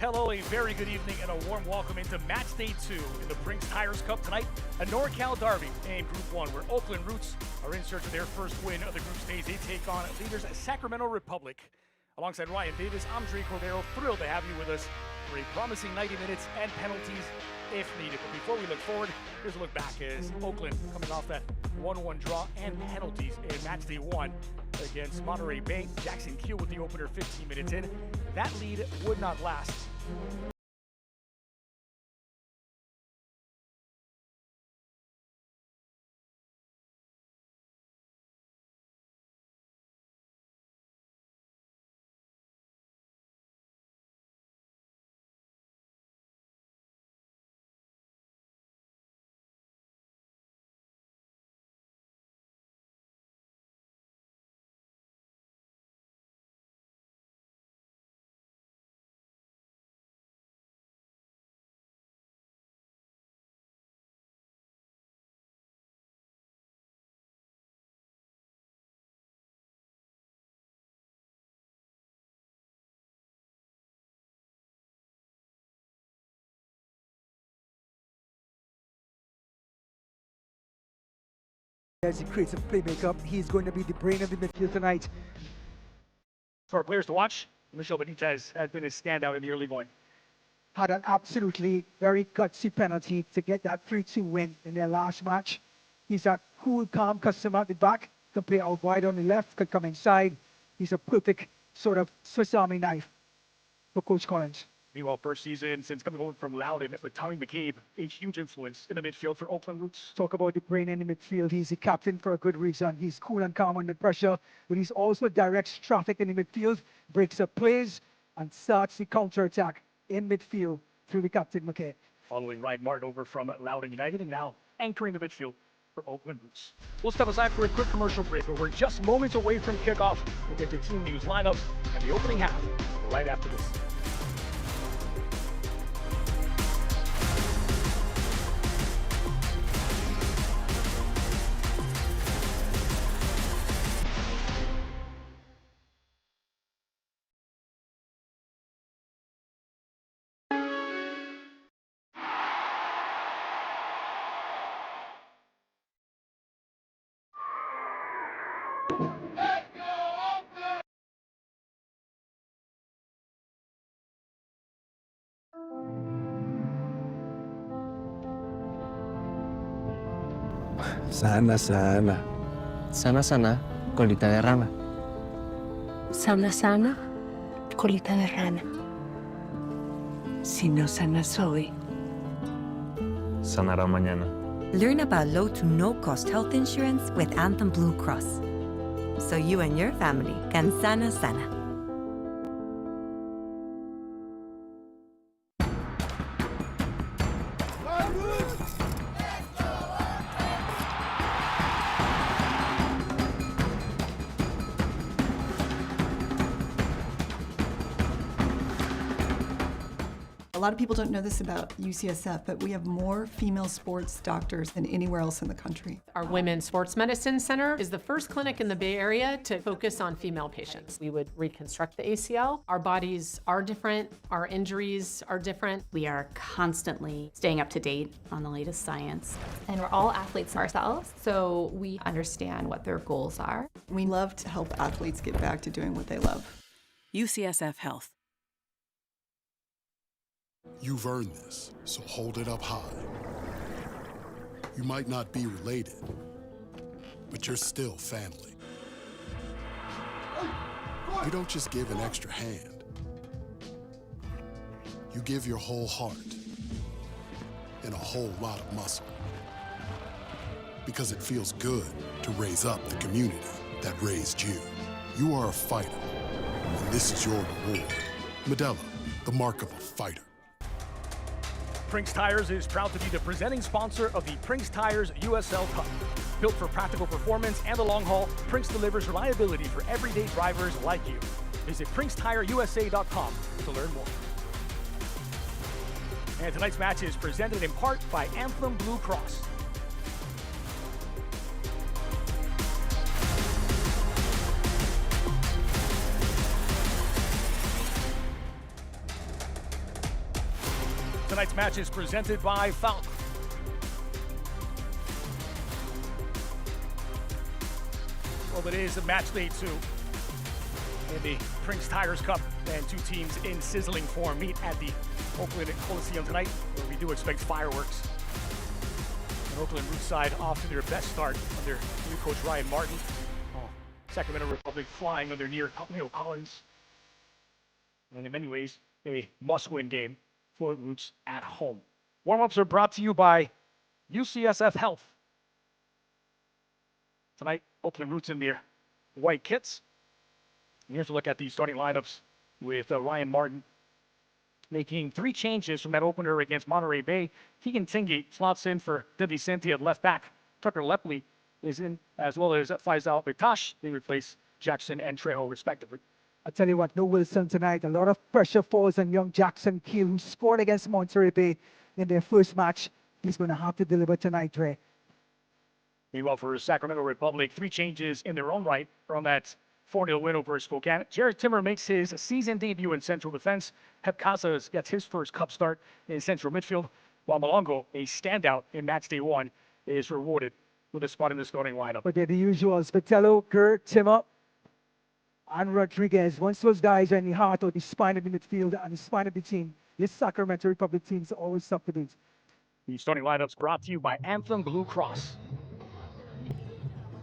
Hello, a very good evening and a warm welcome into match day 2 in the Prinx Tires Cup tonight. A NorCal derby named Group 1, where Oakland Roots are in search of their first win of the group stage. They take on leaders Sacramento Republic. Alongside Ryan Davis, I'm Dre Cordero. Thrilled to have you with us for a promising 90 minutes and penalties if needed. But before we look forward, here's a look back as Oakland coming off that 1-1 draw and penalties in match day 1 against Monterey Bay. Jackson Keel with the opener 15 minutes in. That lead would not last. As he creates a playmaker, he's going to be the brain of the midfield tonight. For our players to watch, Michel Benitez has been a standout in the early going. Had an absolutely very gutsy penalty to get that 3-2 win in their last match. He's a cool, calm customer at the back, can play out wide on the left, can come inside. He's a perfect sort of Swiss Army knife for Coach Collins. Meanwhile, first season since coming over from Loudon with Tommy McCabe, a huge influence in the midfield for Oakland Roots. Talk about the brain in the midfield. He's the captain for a good reason. He's cool and calm under pressure, but he's also directs traffic in the midfield, breaks up plays, and starts the counter-attack in midfield through the captain McCabe. Following Ryan Martin over from Loudon United and now anchoring the midfield for Oakland Roots. We'll step aside for a quick commercial break, but we're just moments away from kickoff. We'll get to team news lineups and the opening half right after this. Sana, colita de rana. Sana, colita de rana. Si no sanas hoy, Sanará mañana. Learn about low to no-cost health insurance with Anthem Blue Cross, so you and your family can sana. A lot of people don't know this about UCSF, but we have more female sports doctors than anywhere else in the country. Our Women's Sports Medicine Center is the first clinic in the Bay Area to focus on female patients. We would reconstruct the ACL. Our bodies are different. Our injuries are different. We are constantly staying up to date on the latest science. And we're all athletes ourselves, so we understand what their goals are. We love to help athletes get back to doing what they love. UCSF Health. You've earned this, so hold it up high. You might not be related, but you're still family. You don't just give an extra hand. You give your whole heart and a whole lot of muscle. Because it feels good to raise up the community that raised you. You are a fighter, and this is your reward. Medalla, the mark of a fighter. Prinx Tires is proud to be the presenting sponsor of the Prinx Tires USL Cup. Built for practical performance and the long haul, Prinx delivers reliability for everyday drivers like you. Visit PrinxTireUSA.com to learn more. And tonight's match is presented in part by Anthem Blue Cross. tonight's match is presented by Falk. Well, it is match day 2 in the Prinx Tigers Cup, and two teams in sizzling form meet at the Oakland Coliseum tonight, where we do expect fireworks. And Oakland Roots side off to their best start under new coach Ryan Martin. Sacramento Republic flying under Neil Collins. And in many ways, a must-win game for Roots at home. Warm-ups are brought to you by UCSF Health. Tonight, Oakland Roots in their white kits. And here's a look at the starting lineups with Ryan Martin making 3 changes from that opener against Monterey Bay. Keegan Tingey slots in for De Vicente at left back. Tucker Lepley is in, as well as Faisal Bektash. They replace Jackson and Trejo, respectively. I tell you what, no Wilson tonight. A lot of pressure falls on young Jackson Keel, who scored against Monterey Bay in their first match. He's going to have to deliver tonight, Dre. Meanwhile, for Sacramento Republic, 3 changes in their own right from that 4-0 win over Spokane. Jared Timmer makes his season debut in central defense. Hep Casas gets his first cup start in central midfield, while Malongo, a standout in match day 1, is rewarded with a spot in the starting lineup. But they're the usuals: Vitello, Gert, Timmer, and Rodriguez. Once those guys are in the heart or the spine of the midfield and the spine of the team, this Sacramento Republic team is always tough to beat. The starting lineups brought to you by Anthem Blue Cross.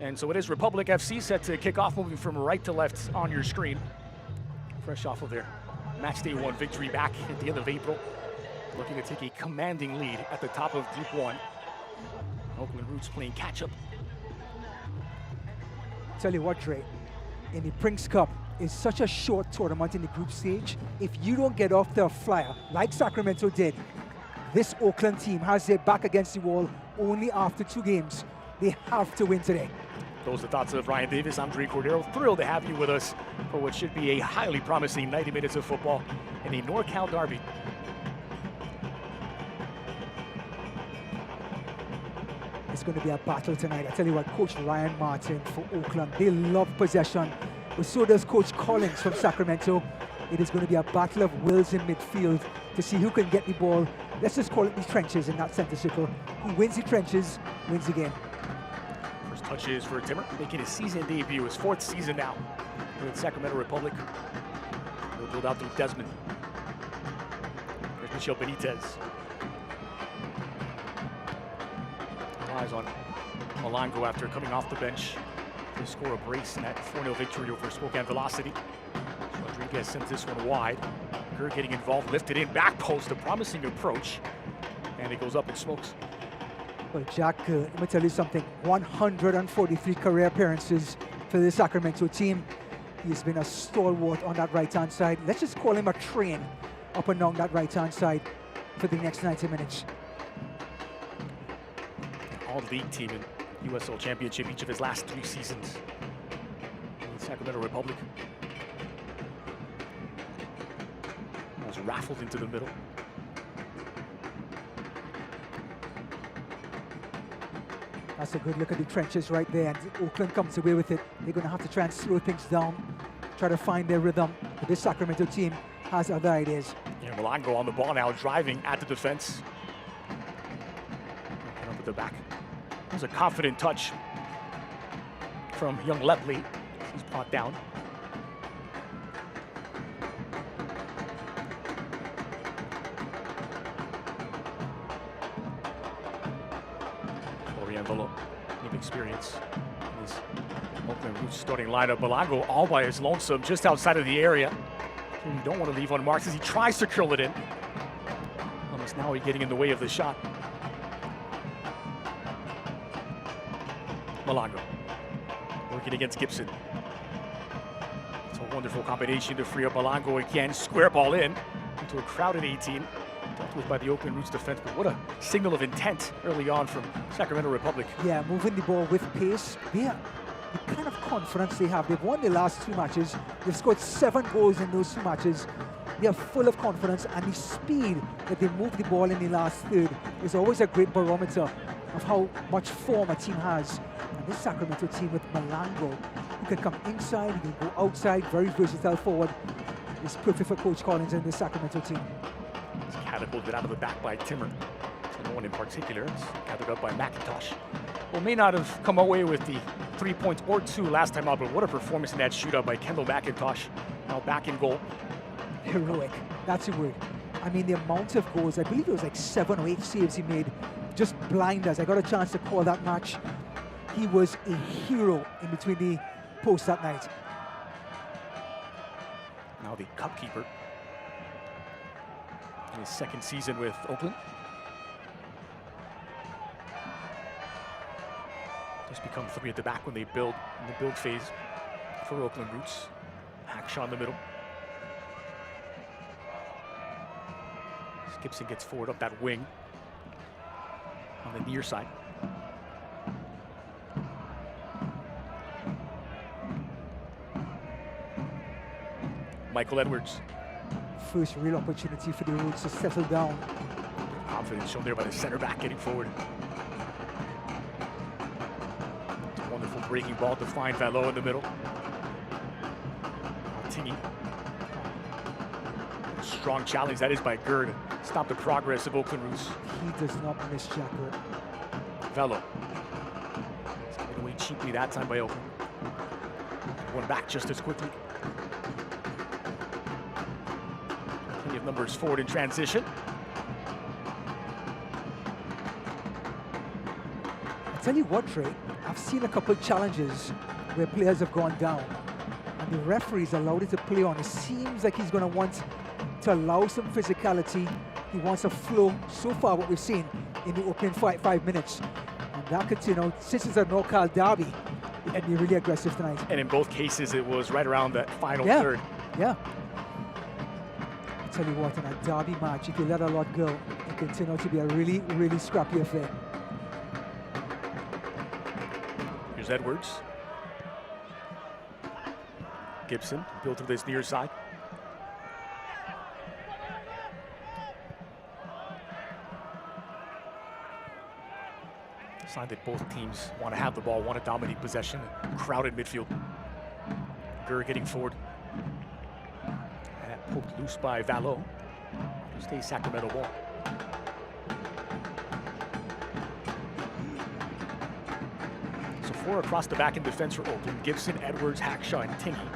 And so it is Republic FC set to kick off, moving from right to left on your screen. Fresh off of their match day 1 victory back at the end of April. Looking to take a commanding lead at the top of Group 1. Oakland Roots playing catch-up. Tell you what, Dre, in the Prinx Cup, it's such a short tournament in the group stage. If you don't get off the flyer, like Sacramento did, this Oakland team has their back against the wall only after 2 games. They have to win today. Those are the thoughts of Ryan Davis. I'm Dre Cordero. Thrilled to have you with us for what should be a highly promising 90 minutes of football in a NorCal derby. It's going to be a battle tonight. I tell you what, Coach Ryan Martin for Oakland, they love possession, but so does Coach Collins from Sacramento. It is going to be a battle of wills in midfield to see who can get the ball. Let's just call it the trenches in that center circle. Who wins the trenches wins the game. First touches for Timmer, making his season debut, his 4th season now with Sacramento Republic. He'll build out through Desmond. There's Michel Benitez. Eyes on Malongo after coming off the bench to score a brace in that 4-0 victory over Spokane Velocity. Rodriguez sent this one wide. Kerr getting involved, lifted in, back post, a promising approach, and it goes up and smokes. Well, Jack, let me tell you something. 143 career appearances for the Sacramento team. He's been a stalwart on that right-hand side. Let's just call him a train up and down that right-hand side for the next 90 minutes. All-league team in USL Championship each of his last 3 seasons in Sacramento Republic. Was raffled into the middle. That's a good look at the trenches right there, and Oakland comes away with it. They're going to have to try and slow things down, try to find their rhythm. But this Sacramento team has other ideas. Yeah, Malongo on the ball now, driving at the defense. Up at the back. That was a confident touch from young Lepley. He's brought down. New experience in his Oakland Roots starting lineup. Malongo all by his lonesome just outside of the area. You don't want to leave unmarked as he tries to curl it in. Almost now he's getting in the way of the shot. Malongo working against Gibson. It's a wonderful combination to free up Malongo again. Square ball in into a crowded 18. Dealt with by the Oakland Roots defense, but what a signal of intent early on from Sacramento Republic. Yeah, moving the ball with pace. Yeah, the kind of confidence they have. They've won the last 2 matches. They've scored 7 goals in those 2 matches. They are full of confidence, and the speed that they move the ball in the last third is always a great barometer of how much form a team has. And this Sacramento team with Malongo, who can come inside, he can go outside, very versatile forward, is perfect for Coach Collins and the Sacramento team. It's catapulted out of the back by Timmer. So no one in particular. It's gathered up by McIntosh. Well, may not have come away with the 3 points or 2 last time out, but what a performance in that shootout by Kendall McIntosh. Now back in goal. Heroic. That's a word. I mean, the amount of goals, I believe it was like 7 or 8 saves he made, just blinders. I got a chance to call that match. He was a hero in between the posts that night. Now the cup keeper in his second season with Oakland. Just become 3 at the back when they build in the build phase for Oakland Roots. Hackshaw in the middle. Gibson gets forward up that wing on the near side. Michael Edwards. First real opportunity for the Roots to settle down. Confidence shown there by the center back getting forward. Wonderful breaking ball to find Valo in the middle. Tingy. Strong challenge that is by Gerd. Stop the progress of Oakland Roots. He does not miss Jacko. Velo. It's given away cheaply that time by Oakland. One back just as quickly. Plenty of numbers forward in transition. I tell you what, Trey, I've seen a couple of challenges where players have gone down and the referees allowed it to play on. It seems like he's going to want to allow some physicality. He wants a flow. So far, what we've seen in the opening 5 minutes. And that could, you know, since it's a NorCal derby, it can be really aggressive tonight. And in both cases, it was right around that final third. Yeah. I tell you what, in a derby match, if you let a lot go, it can turn out to be a really, really scrappy affair. Here's Edwards. Gibson built to this near side. Sign that both teams want to have the ball, want to dominate possession. Crowded midfield. Gurr getting forward. And that poked loose by Valo. Stays Sacramento ball. So 4 across the back in defense for Oakland. Gibson, Edwards, Hackshaw, and Tingy.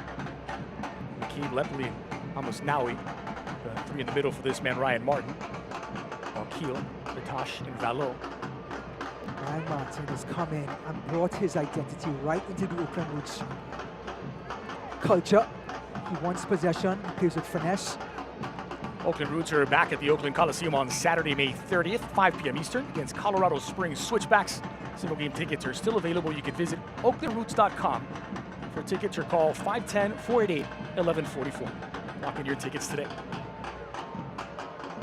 McKee, Lepley, and Amusnawi. 3 in the middle for this man, Ryan Martin. While Keel, Natash, and Valo. Ryan Martin has come in and brought his identity right into the Oakland Roots culture. He wants possession, he plays with finesse. Oakland Roots are back at the Oakland Coliseum on Saturday, May 30th, 5 p.m. Eastern against Colorado Springs Switchbacks. Single game tickets are still available. You can visit oaklandroots.com for tickets or call 510-488-1144. Lock in your tickets today.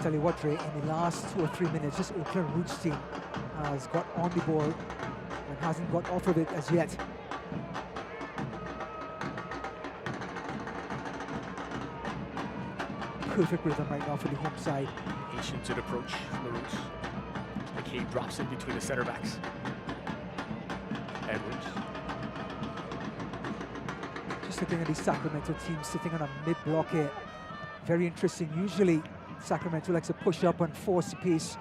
Tell you what, Ray, in the last 2 or 3 minutes, this Oakland Roots team has got on the ball and hasn't got off of it as yet. Perfect rhythm right now for the home side. Patience and approach from the Roots. McCabe drops in between the center backs. Edwards. Just looking at the Sacramento team sitting on a mid-block here. Very interesting. Usually Sacramento likes to push up and force the pace.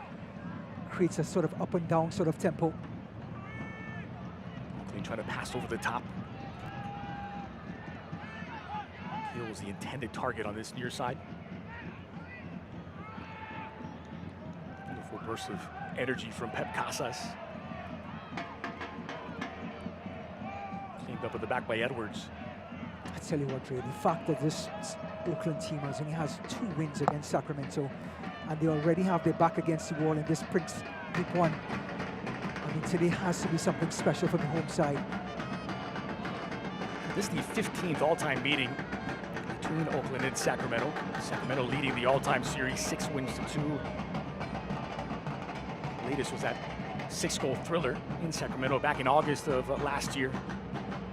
Creates a sort of up and down sort of tempo. Oakland trying to pass over the top. Hill was the intended target on this near side. Wonderful burst of energy from Pep Casas. Cleaned up at the back by Edwards. I tell you what, Ray, the fact that this Oakland team only has 2 wins against Sacramento and they already have their back against the wall in this Prinx League One. I mean, today has to be something special for the home side. This is the 15th all-time meeting between Oakland and Sacramento. Sacramento leading the all-time series 6 wins to 2. The latest was that 6-goal thriller in Sacramento back in August of last year.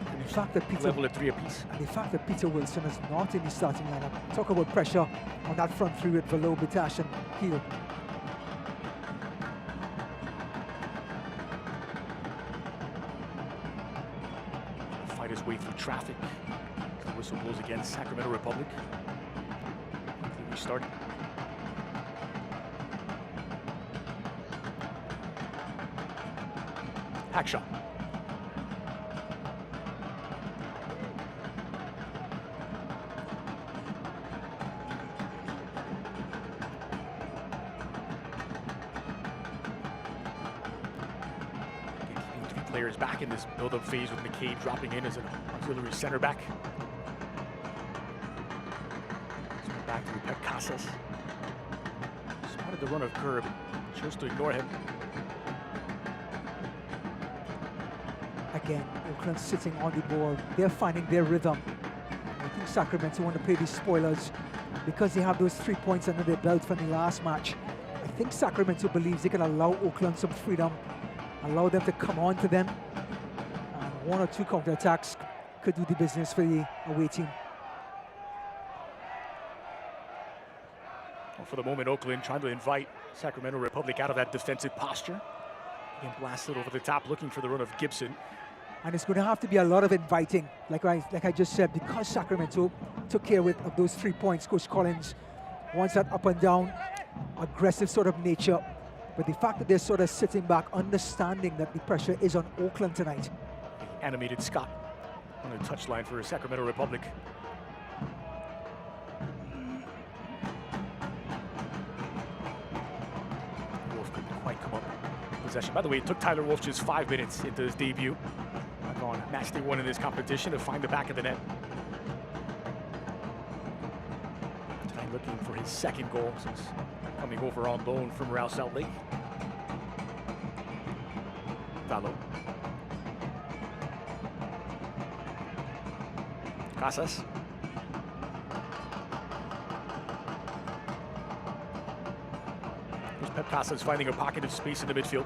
And the fact that Peter level at 3 apiece. And the fact that Peter Wilson is not in the starting lineup. Talk about pressure on that front 3 with Valo, Bitash, and Keel. Fight his way through traffic. The whistle blows against Sacramento Republic. We started. Hackshaw. Three players back in this build-up phase with McCabe dropping in as an auxiliary center back. Back to Pep Casas. Spotted the run of Curb. Chose to ignore him. Again, Oakland sitting on the ball. They're finding their rhythm. I think Sacramento want to play these spoilers because they have those 3 points under their belt from the last match. I think Sacramento believes they can allow Oakland some freedom, allow them to come on to them. And 1 or 2 counterattacks could do the business for the away team. Well, for the moment, Oakland trying to invite Sacramento Republic out of that defensive posture. Again, blasted over the top, looking for the run of Gibson. And it's going to have to be a lot of inviting, like I just said, because Sacramento took care of those 3 points. Coach Collins wants that up and down, aggressive sort of nature. But the fact that they're sort of sitting back, understanding that the pressure is on Oakland tonight. Animated Scott on the touchline for Sacramento Republic. Wolf couldn't quite come up with possession. By the way, it took Tyler Wolf just 5 minutes into his debut. On match day 1 in this competition to find the back of the net. Tonight looking for his 2nd goal since coming over on loan from Real Salt Lake. Valo. Casas. Here's Pep Casas finding a pocket of space in the midfield.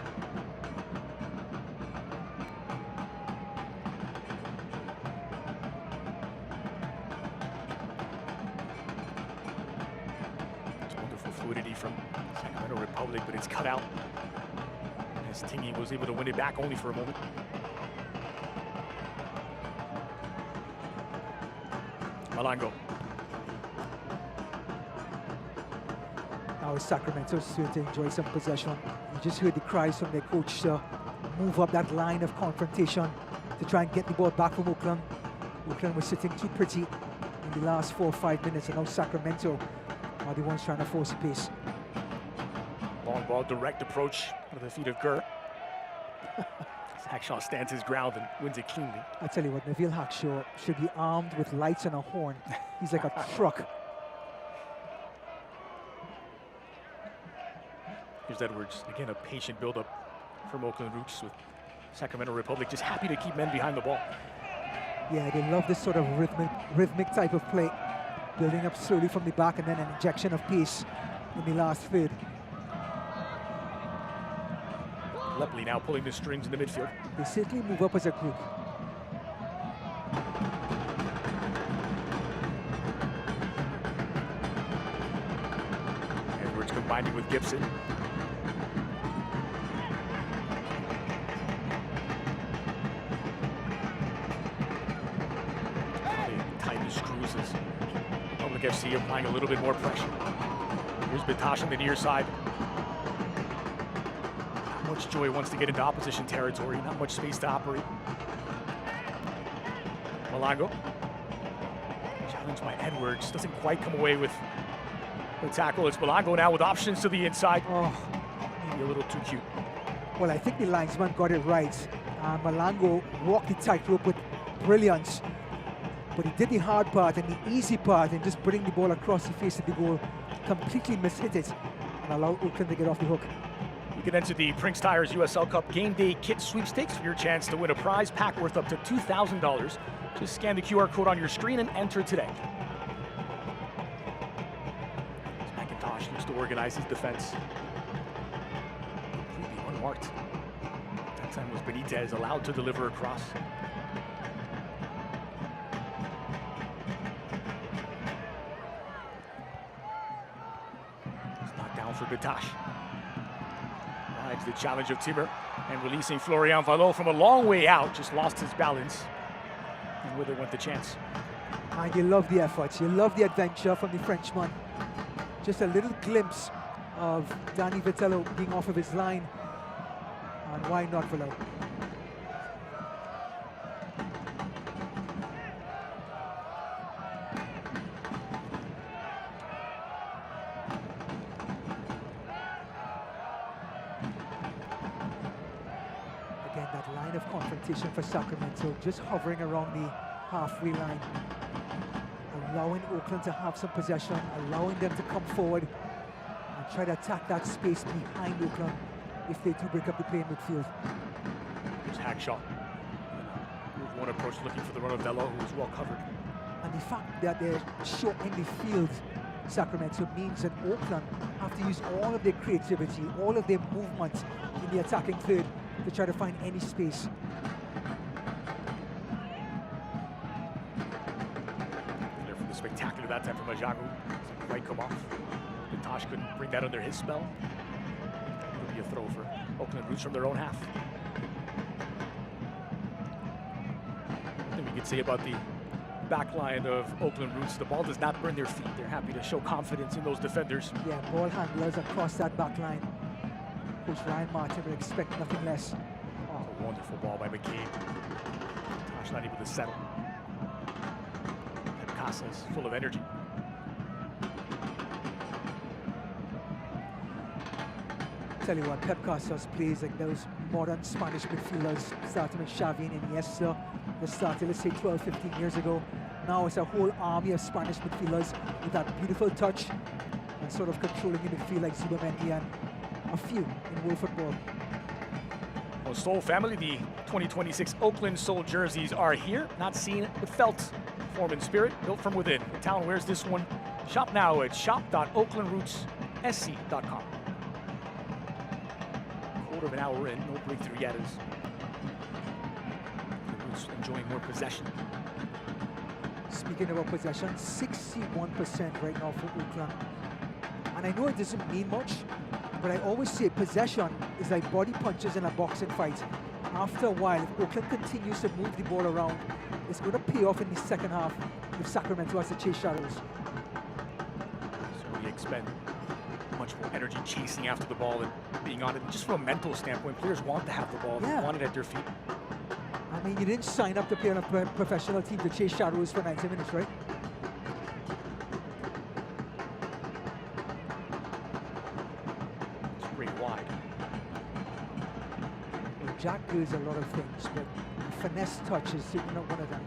From Sacramento Republic, but it's cut out as Tingy was able to win it back only for a moment. Malango. Now Sacramento is to enjoy some possession. You just heard the cries from their coach to move up that line of confrontation to try and get the ball back from Oakland. Oakland was sitting too pretty in the last 4 or 5 minutes, and now Sacramento are the ones trying to force the pace. Long ball, direct approach with the feet of Gurr. Hackshaw stands his ground and wins it cleanly. I tell you what, Neville Hackshaw should be armed with lights and a horn. He's like a truck. Here's Edwards. Again, a patient build-up from Oakland Roots with Sacramento Republic just happy to keep men behind the ball. Yeah, they love this sort of rhythmic type of play. Building up slowly from the back and then an injection of pace in the last third. Lepley now pulling the strings in the midfield. They certainly move up as a group. Edwards combining with Gibson. Tighten the screws as Republic FC applying a little bit more pressure. Here's Bitash on the near side. Not much joy wants to get into opposition territory, not much space to operate. Malango. Challenged by Edwards, doesn't quite come away with the tackle. It's Malango now with options to the inside. Oh, maybe a little too cute. Well, I think the linesman got it right. Malango walked the tightrope with brilliance. But he did the hard part and the easy part and just putting the ball across the face of the goal. Completely mishit it and allowed Oakland to get off the hook. You can enter the Prinx Tires USL Cup Game Day Kit Sweepstakes for your chance to win a prize pack worth up to $2,000. Just scan the QR code on your screen and enter today. McIntosh looks to organize his defense. Completely unmarked. That time was Benitez allowed to deliver across. For Bitash. Rides the challenge of Timber and releasing Florian Valo from a long way out, just lost his balance. And with it went the chance. And you love the efforts, you love the adventure from the Frenchman. Just a little glimpse of Danny Vitello being off of his line. And why not Valo? confrontation for Sacramento, just hovering around the halfway line, allowing Oakland to have some possession, allowing them to come forward and try to attack that space behind Oakland if they do break up the play in midfield. There's Hagshaw. Move one approach looking for the run of Velo, who's well covered. And the fact that they're short in the field, Sacramento, means that Oakland have to use all of their creativity, all of their movement in the attacking third to try to find any space. There for the spectacular that time from Majagu. Didn't quite come off. Tosh couldn't bring that under his spell. It'll be a throw for Oakland Roots from their own half. One thing we could say about the back line of Oakland Roots, the ball does not burn their feet. They're happy to show confidence in those defenders. Yeah, ball handlers across that back line. Coach Ryan Martin would expect nothing less. Oh, a wonderful ball by McCabe. Tosh not able to settle. And Casas full of energy. Tell you what, Pep Casas plays like those modern Spanish midfielders, starting with Xavi and Iniesta. They started, let's say, 12, 15 years ago. Now it's a whole army of Spanish midfielders with that beautiful touch and sort of controlling the midfield like Zubamendi and a few in world football. Well, Soul family, the 2026 Oakland Soul jerseys are here. Not seen, but felt. Form and spirit, built from within. The town wears this one. Shop now at shop.oaklandrootssc.com. Quarter of an hour in, no breakthrough yet as the Roots enjoying more possession. Speaking about possession, 61% right now for Oakland. And I know it doesn't mean much, but I always say possession is like body punches in a boxing fight. After a while, if Oakland continues to move the ball around, it's going to pay off in the second half if Sacramento has to chase shadows. So we expend much more energy chasing after the ball and being on it. Just from a mental standpoint, players want to have the ball. Yeah. They want it at their feet. I mean, you didn't sign up to play on a professional team to chase shadows for 90 minutes, right? It's great wide. Well, Jack does a lot of things, but finesse touch is certainly not one of them.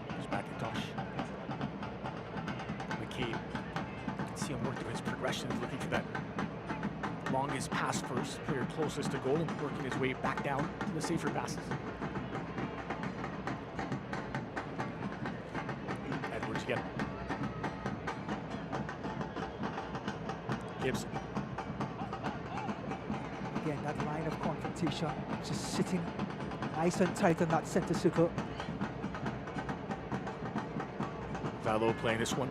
Here's McIntosh. McCabe. You can see him work through his progressions, looking for that longest pass first, player closest to goal, and working his way back down to the safer passes. Edwards again. Gibson. Again, that line of confrontation, just sitting nice and tight on that center circle. Valo playing this one.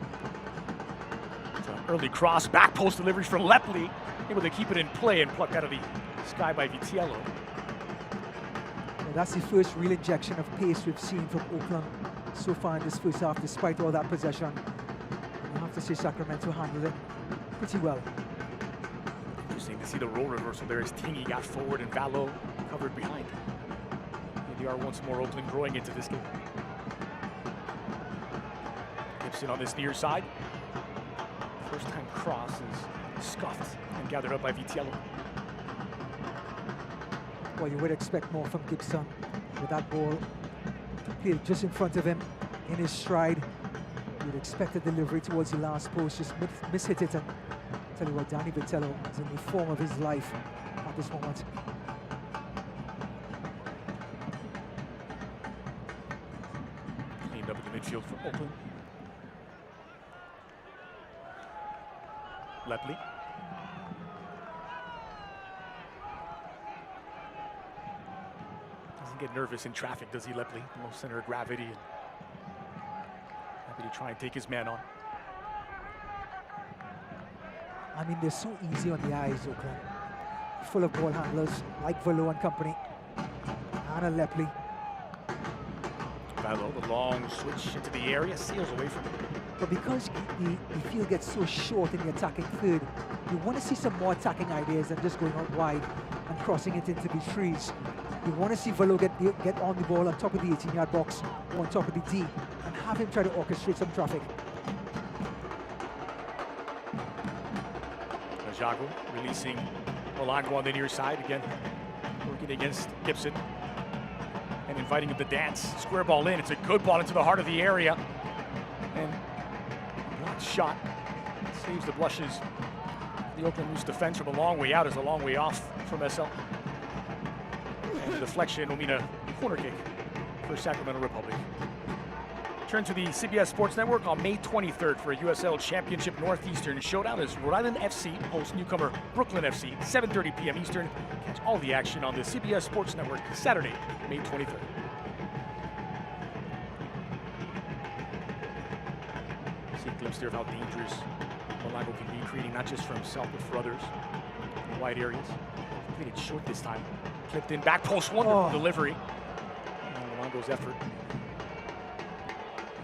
It's an early cross, back post delivery from Lepley. Able to keep it in play and plucked out of the sky by Vitiello. Well, that's the first real injection of pace we've seen from Oakland so far in this first half, despite all that possession. I have to say Sacramento handled it pretty well. Interesting to see the role reversal there as Tingy got forward and Valo covered behind. Here they are once more, Oakland growing into this game. Gibson on this near side. First time cross is scuffed and gathered up by Vitiello. Well, you would expect more from Gibson with that ball played just in front of him in his stride. You'd expect a delivery towards the last post, just mishit it. And tell you what, Danny Vitiello is in the form of his life at this moment. Cleaned up in the midfield for Oakland. Lepley. Doesn't get nervous in traffic, does he, Lepley? No center of gravity. And happy to try and take his man on. I mean, they're so easy on the eyes, Oakland. Full of ball handlers like Valo and company. And a Lepley. Valo, the long switch into the area, sails away from it. But because the field gets so short in the attacking third, you want to see some more attacking ideas than just going out wide and crossing it into the trees. You want to see Valo get on the ball on top of the 18-yard box or on top of the D and have him try to orchestrate some traffic. Jago releasing Molango on the near side again, working against Gibson and inviting him to dance. Square ball in. It's a good ball into the heart of the area. And blocked shot saves the blushes. The Oakland Roots defense from a long way out is a long way off from SL. And the deflection will mean a corner kick for Sacramento Republic. Turn to the CBS Sports Network on May 23rd for a USL Championship Northeastern showdown as Rhode Island FC hosts newcomer Brooklyn FC, 7:30 p.m. Eastern. Catch all the action on the CBS Sports Network Saturday, May 23rd. See a glimpse there of how dangerous Molango can be, creating not just for himself but for others in wide areas. Played it short this time. Clipped in back post, wonderful delivery. And Molango's effort.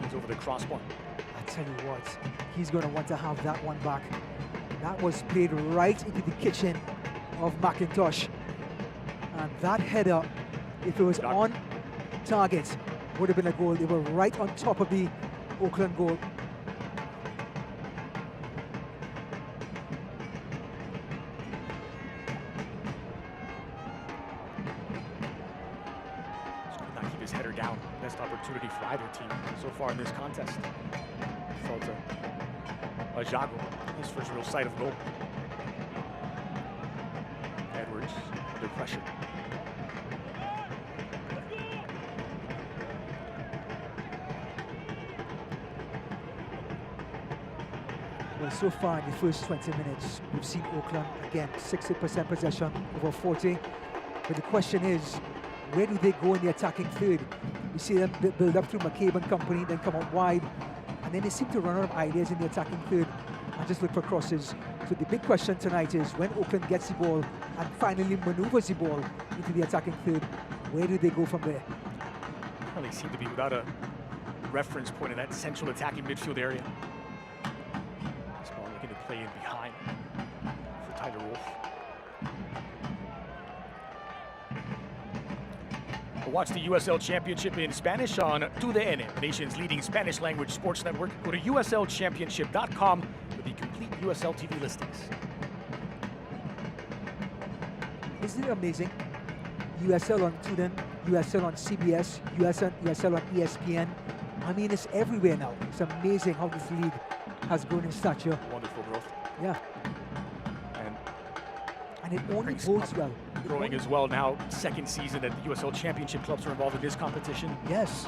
He's over the crossbar. I tell you what, he's going to want to have that one back. That was played right into the kitchen of McIntosh. And that header, if it was on target, would have been a goal. They were right on top of the Oakland goal. His header down. Best opportunity for either team so far in this contest. Fell to Jago, his first real sight of goal. Edwards under pressure. Well, so far in the first 20 minutes, we've seen Oakland, again, 60% possession, over 40. But the question is, where do they go in the attacking third? We see them build up through McCabe and company, then come out wide, and then they seem to run out of ideas in the attacking third and just look for crosses. So the big question tonight is, when Oakland gets the ball and finally maneuvers the ball into the attacking third, where do they go from there? Well, they seem to be without a reference point in that central attacking midfield area. This ball looking to play in behind for Tyler Wolf. Watch the USL Championship in Spanish on TUDN, the nation's leading Spanish-language sports network. Go to uslchampionship.com for the complete USL TV listings. Isn't it amazing? USL on TUDN, USL on CBS, USL on ESPN. I mean, it's everywhere now. It's amazing how this league has grown in stature. Wonderful growth. Yeah. And it only Prinx bodes well. Growing as well now, second season that the USL Championship clubs are involved in this competition. Yes,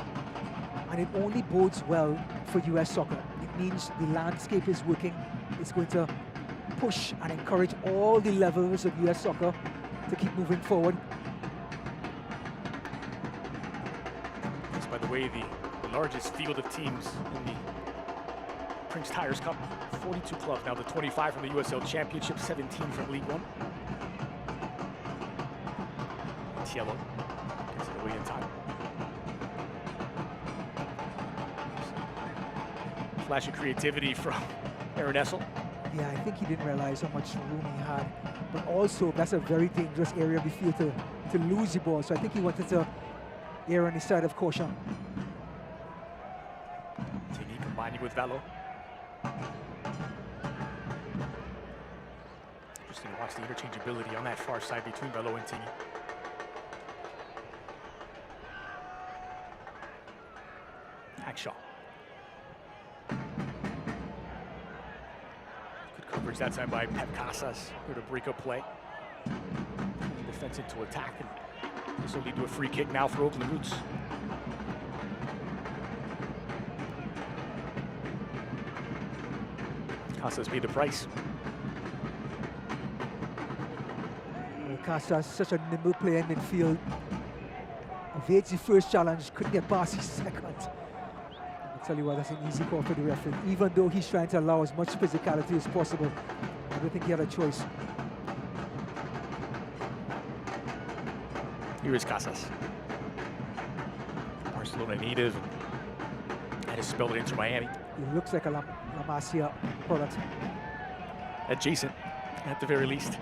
and it only bodes well for US soccer. It means the landscape is working. It's going to push and encourage all the levels of US soccer to keep moving forward. That's, by the way, the largest field of teams in the Prinx Tires Cup. 42 clubs now, the 25 from the USL Championship, 17 from League One. It's yellow. Gets it away in time. Flash of creativity from Aaron Essel. Yeah, I think he didn't realize how much room he had. But also, that's a very dangerous area of the field to lose the ball. So I think he wanted to err on the side of caution. Tini combining with Velo. Interesting to watch the interchangeability on that far side between Velo and Tini. Hackshaw. Good coverage that time by Pep Casas. Here to break up play. Defense into attack, and this will lead to a free kick now for Oakland Roots. Casas paid the price. Casas, such a nimble player in midfield. Evades the first challenge, couldn't get past his second. I'll tell you what, that's an easy call for the referee. Even though he's trying to allow as much physicality as possible, I don't think he had a choice. Here is Casas. Barcelona native. And has spelled it into Miami. He looks like a La Masia product. Adjacent, at the very least.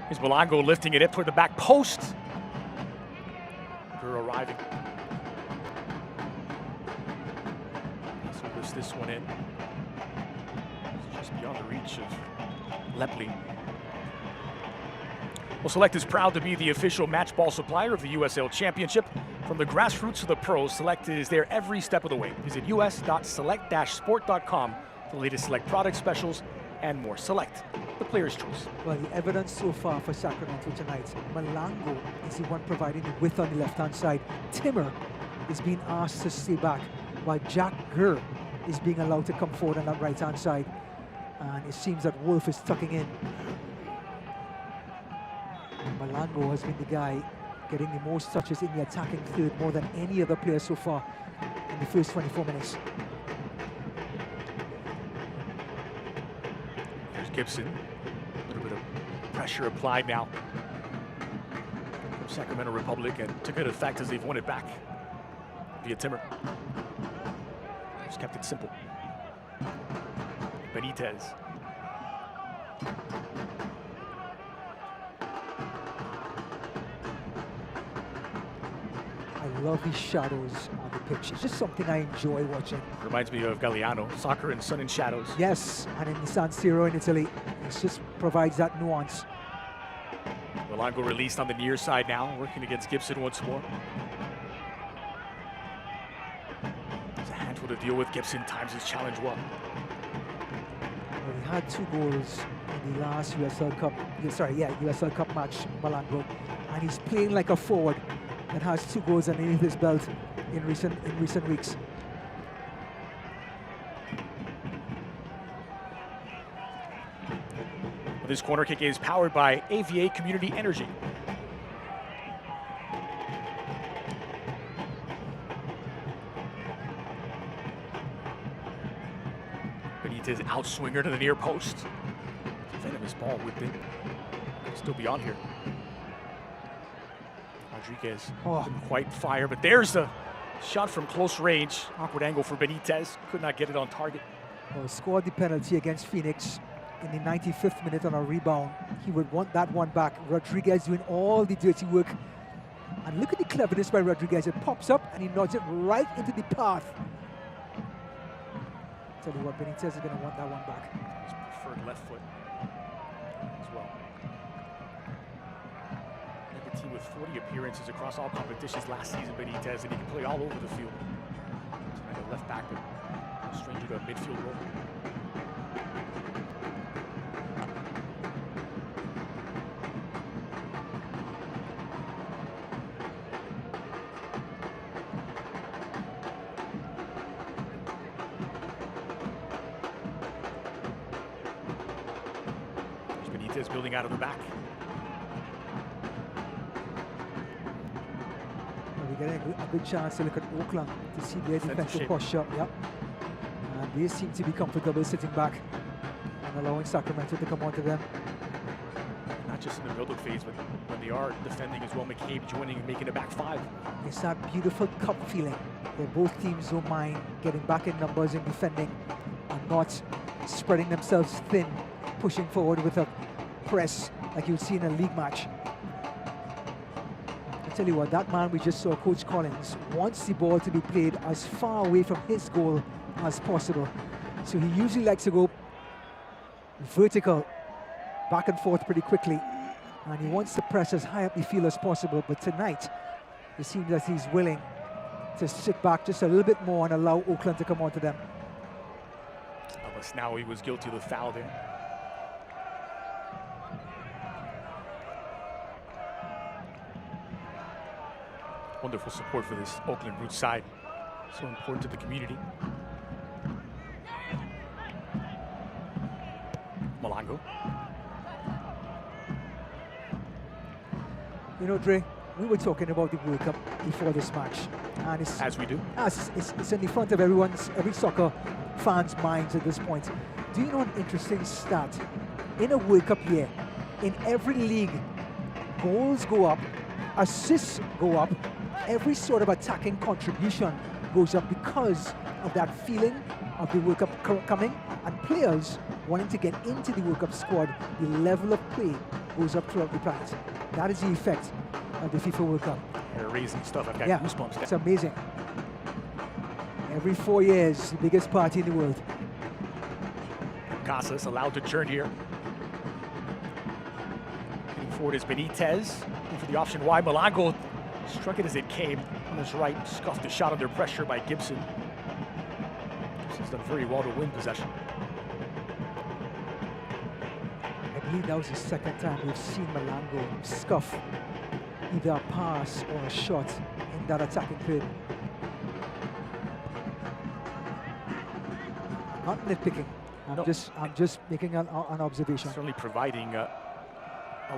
Here's Molango lifting it in toward the back post. Burr arriving. So push this one in. It's just beyond the reach of Lepley. Well, Select is proud to be the official match ball supplier of the USL Championship. From the grassroots to the pros, Select is there every step of the way. Visit us.select-sport.com for the latest Select product specials and more. Select, the player's choice. Well, the evidence so far for Sacramento tonight, Malango is the one providing the width on the left-hand side. Timmer is being asked to stay back, while Jack Gurr is being allowed to come forward on that right-hand side. And it seems that Wolf is tucking in. Malango has been the guy getting the most touches in the attacking third, more than any other player so far in the first 24 minutes. There's Gibson. A little bit of pressure applied now from Sacramento Republic, and to good effect as they've won it back via Timmer. Just kept it simple. Benitez. I love these shadows on the pitch. It's just something I enjoy watching. Reminds me of Galliano, soccer and sun and shadows. Yes, and in the San Siro in Italy, it just provides that nuance. Malango released on the near side now, working against Gibson once more. It's a handful to deal with. Gibson times his challenge well. Well, he had 2 goals in the last USL Cup, USL Cup match, Malango, and he's playing like a forward that has 2 goals underneath his belt in recent weeks. Well, this corner kick is powered by AVA Community Energy. Benitez outswinger to the near post. Venomous ball whipped in. Still be on here. Rodriguez didn't quite fire, but there's the shot from close range. Awkward angle for Benitez. Could not get it on target. Well, scored the penalty against Phoenix in the 95th minute on a rebound. He would want that one back. Rodriguez doing all the dirty work. And look at the cleverness by Rodriguez. It pops up and he nods it right into the path. Tell you what, Benitez is going to want that one back. His preferred left foot as well. The team with 40 appearances across all competitions last season, Benitez, and he can play all over the field. Tonight a left back, but a stranger to a midfield role. There's Benitez building out of the back. We're getting a good chance to look at Oakland to see their defensive posture. Yep. And they seem to be comfortable sitting back and allowing Sacramento to come onto them. Not just in the build-up phase, but when they are defending as well. McCabe joining and making it back 5. It's that beautiful cup feeling where both teams don't mind getting back in numbers and defending and not spreading themselves thin, pushing forward with a press like you'd see in a league match. I tell you what, that man we just saw, Coach Collins, wants the ball to be played as far away from his goal as possible. So he usually likes to go vertical, back and forth pretty quickly, and he wants to press as high up the field as possible. But tonight, it seems that he's willing to sit back just a little bit more and allow Oakland to come onto them. Now he was guilty of the foul there. Wonderful support for this Oakland Roots side. So important to the community. Malango. You know, Dre, we were talking about the World Cup before this match, and it's as we do. It's in the front of every soccer fan's minds at this point. Do you know an interesting stat? In a World Cup year, in every league, goals go up, assists go up, every sort of attacking contribution goes up because of that feeling of the World Cup coming, and players wanting to get into the World Cup squad. The level of play goes up throughout the planet. That is the effect of the FIFA World Cup. Hair-raising stuff. I've got goosebumps. It's amazing. Every 4 years, the biggest party in the world. Casas allowed to turn here. forward is Benitez. Looking for the option wide. Malongo struck it as it came on his right. Scuffed the shot under pressure by Gibson. Gibson's done very well to win possession. I believe that was the second time we've seen Malongo scuff either a pass or a shot in that attacking third. I'm not nitpicking. I'm just making an observation. Certainly providing a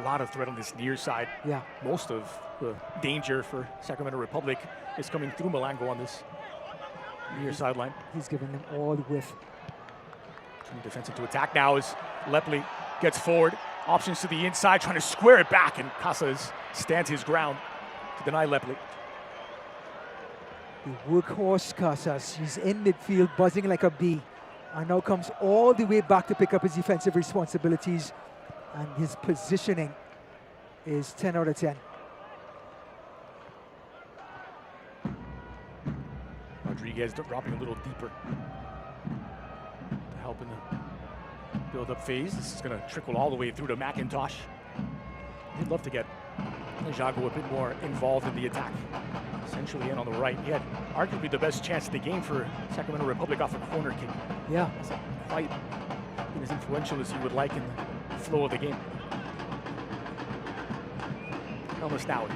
lot of threat on this near side. Yeah. Most of the danger for Sacramento Republic is coming through Malongo on this near sideline. He's giving them all the width. Turning defense into attack now as Lepley gets forward. Options to the inside, trying to square it back, and Casas stands his ground to deny Lepley. The workhorse Casas, he's in midfield, buzzing like a bee, and now comes all the way back to pick up his defensive responsibilities, and his positioning is 10 out of 10. Rodriguez dropping a little deeper to help in the build-up phase. This is going to trickle all the way through to McIntosh. He'd love to get Jago a bit more involved in the attack. Essentially in on the right. He had arguably the best chance of the game for Sacramento Republic off a corner kick. Yeah. Hasn't quite been as influential as you would like in the flow of the game. Almost now.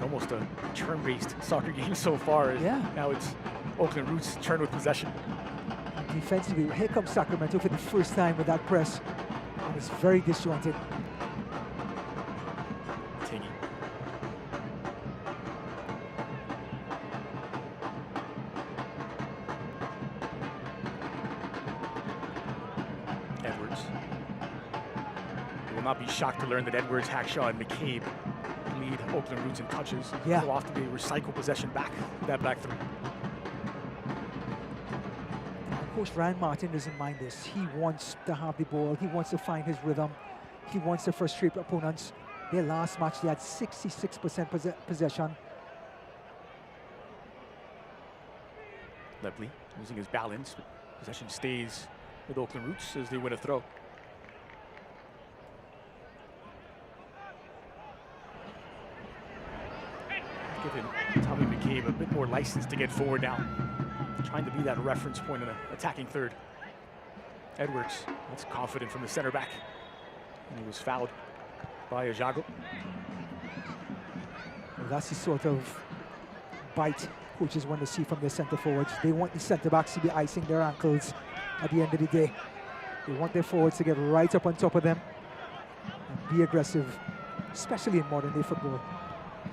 Almost a turn-based soccer game so far. Yeah. Now it's Oakland Roots turn with possession. And defensively, here comes Sacramento for the first time with that press. And it's very disjointed. Tingy. Edwards. You will not be shocked to learn that Edwards, Hackshaw, and McCabe lead Oakland Roots in touches. Yeah. So often they recycle possession back, that back three. Of course, Ryan Martin doesn't mind this. He wants to have the ball. He wants to find his rhythm. He wants to frustrate opponents. Their last match, they had 66% possession. Lepley losing his balance, but possession stays with Oakland Roots as they win a throw. Giving Tommy McCabe a bit more license to get forward now. Trying to be that reference point in an attacking third. Edwards, that's confident from the center back. And he was fouled by Jago. Well, that's the sort of bite coaches want to see from their center forwards. They want the center backs to be icing their ankles at the end of the day. They want their forwards to get right up on top of them and be aggressive, especially in modern day football.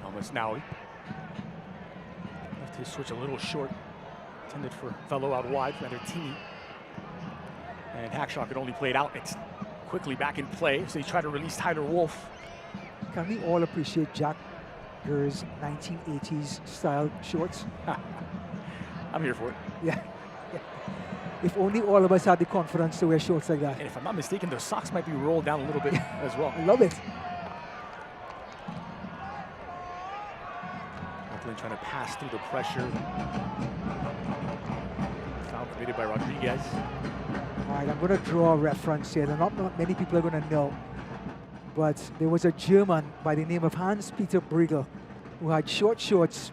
Almost now. Left his switch a little short. Intended for a fellow out wide, rather teeny. And Hackshaw could only play it out. It's quickly back in play, so he tried to release Tyler Wolf. Can we all appreciate Jack Gurr's 1980s style shorts? I'm here for it. Yeah. If only all of us had the confidence to wear shorts like that. And if I'm not mistaken, those socks might be rolled down a little bit as well. I love it. Oakland trying to pass through the pressure. Foul committed by Rodriguez. All right, I'm going to draw a reference here. Not many people are going to know. But there was a German by the name of Hans-Peter Briegel who had short shorts.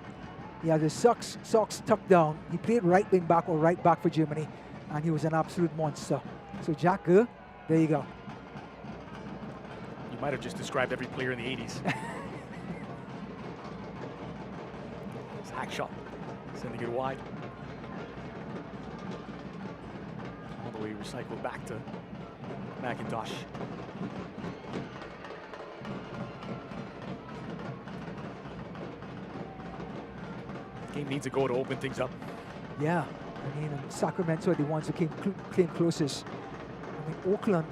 He had his socks tucked down. He played right wing back or right back for Germany, and he was an absolute monster. So Jack Gurr, there you go. You might have just described every player in the 80s. It's Hackshaw sending it wide. All the way recycled back to McIntosh. Game needs a goal to open things up. Yeah, I mean, Sacramento are the ones who came closest. I mean, Oakland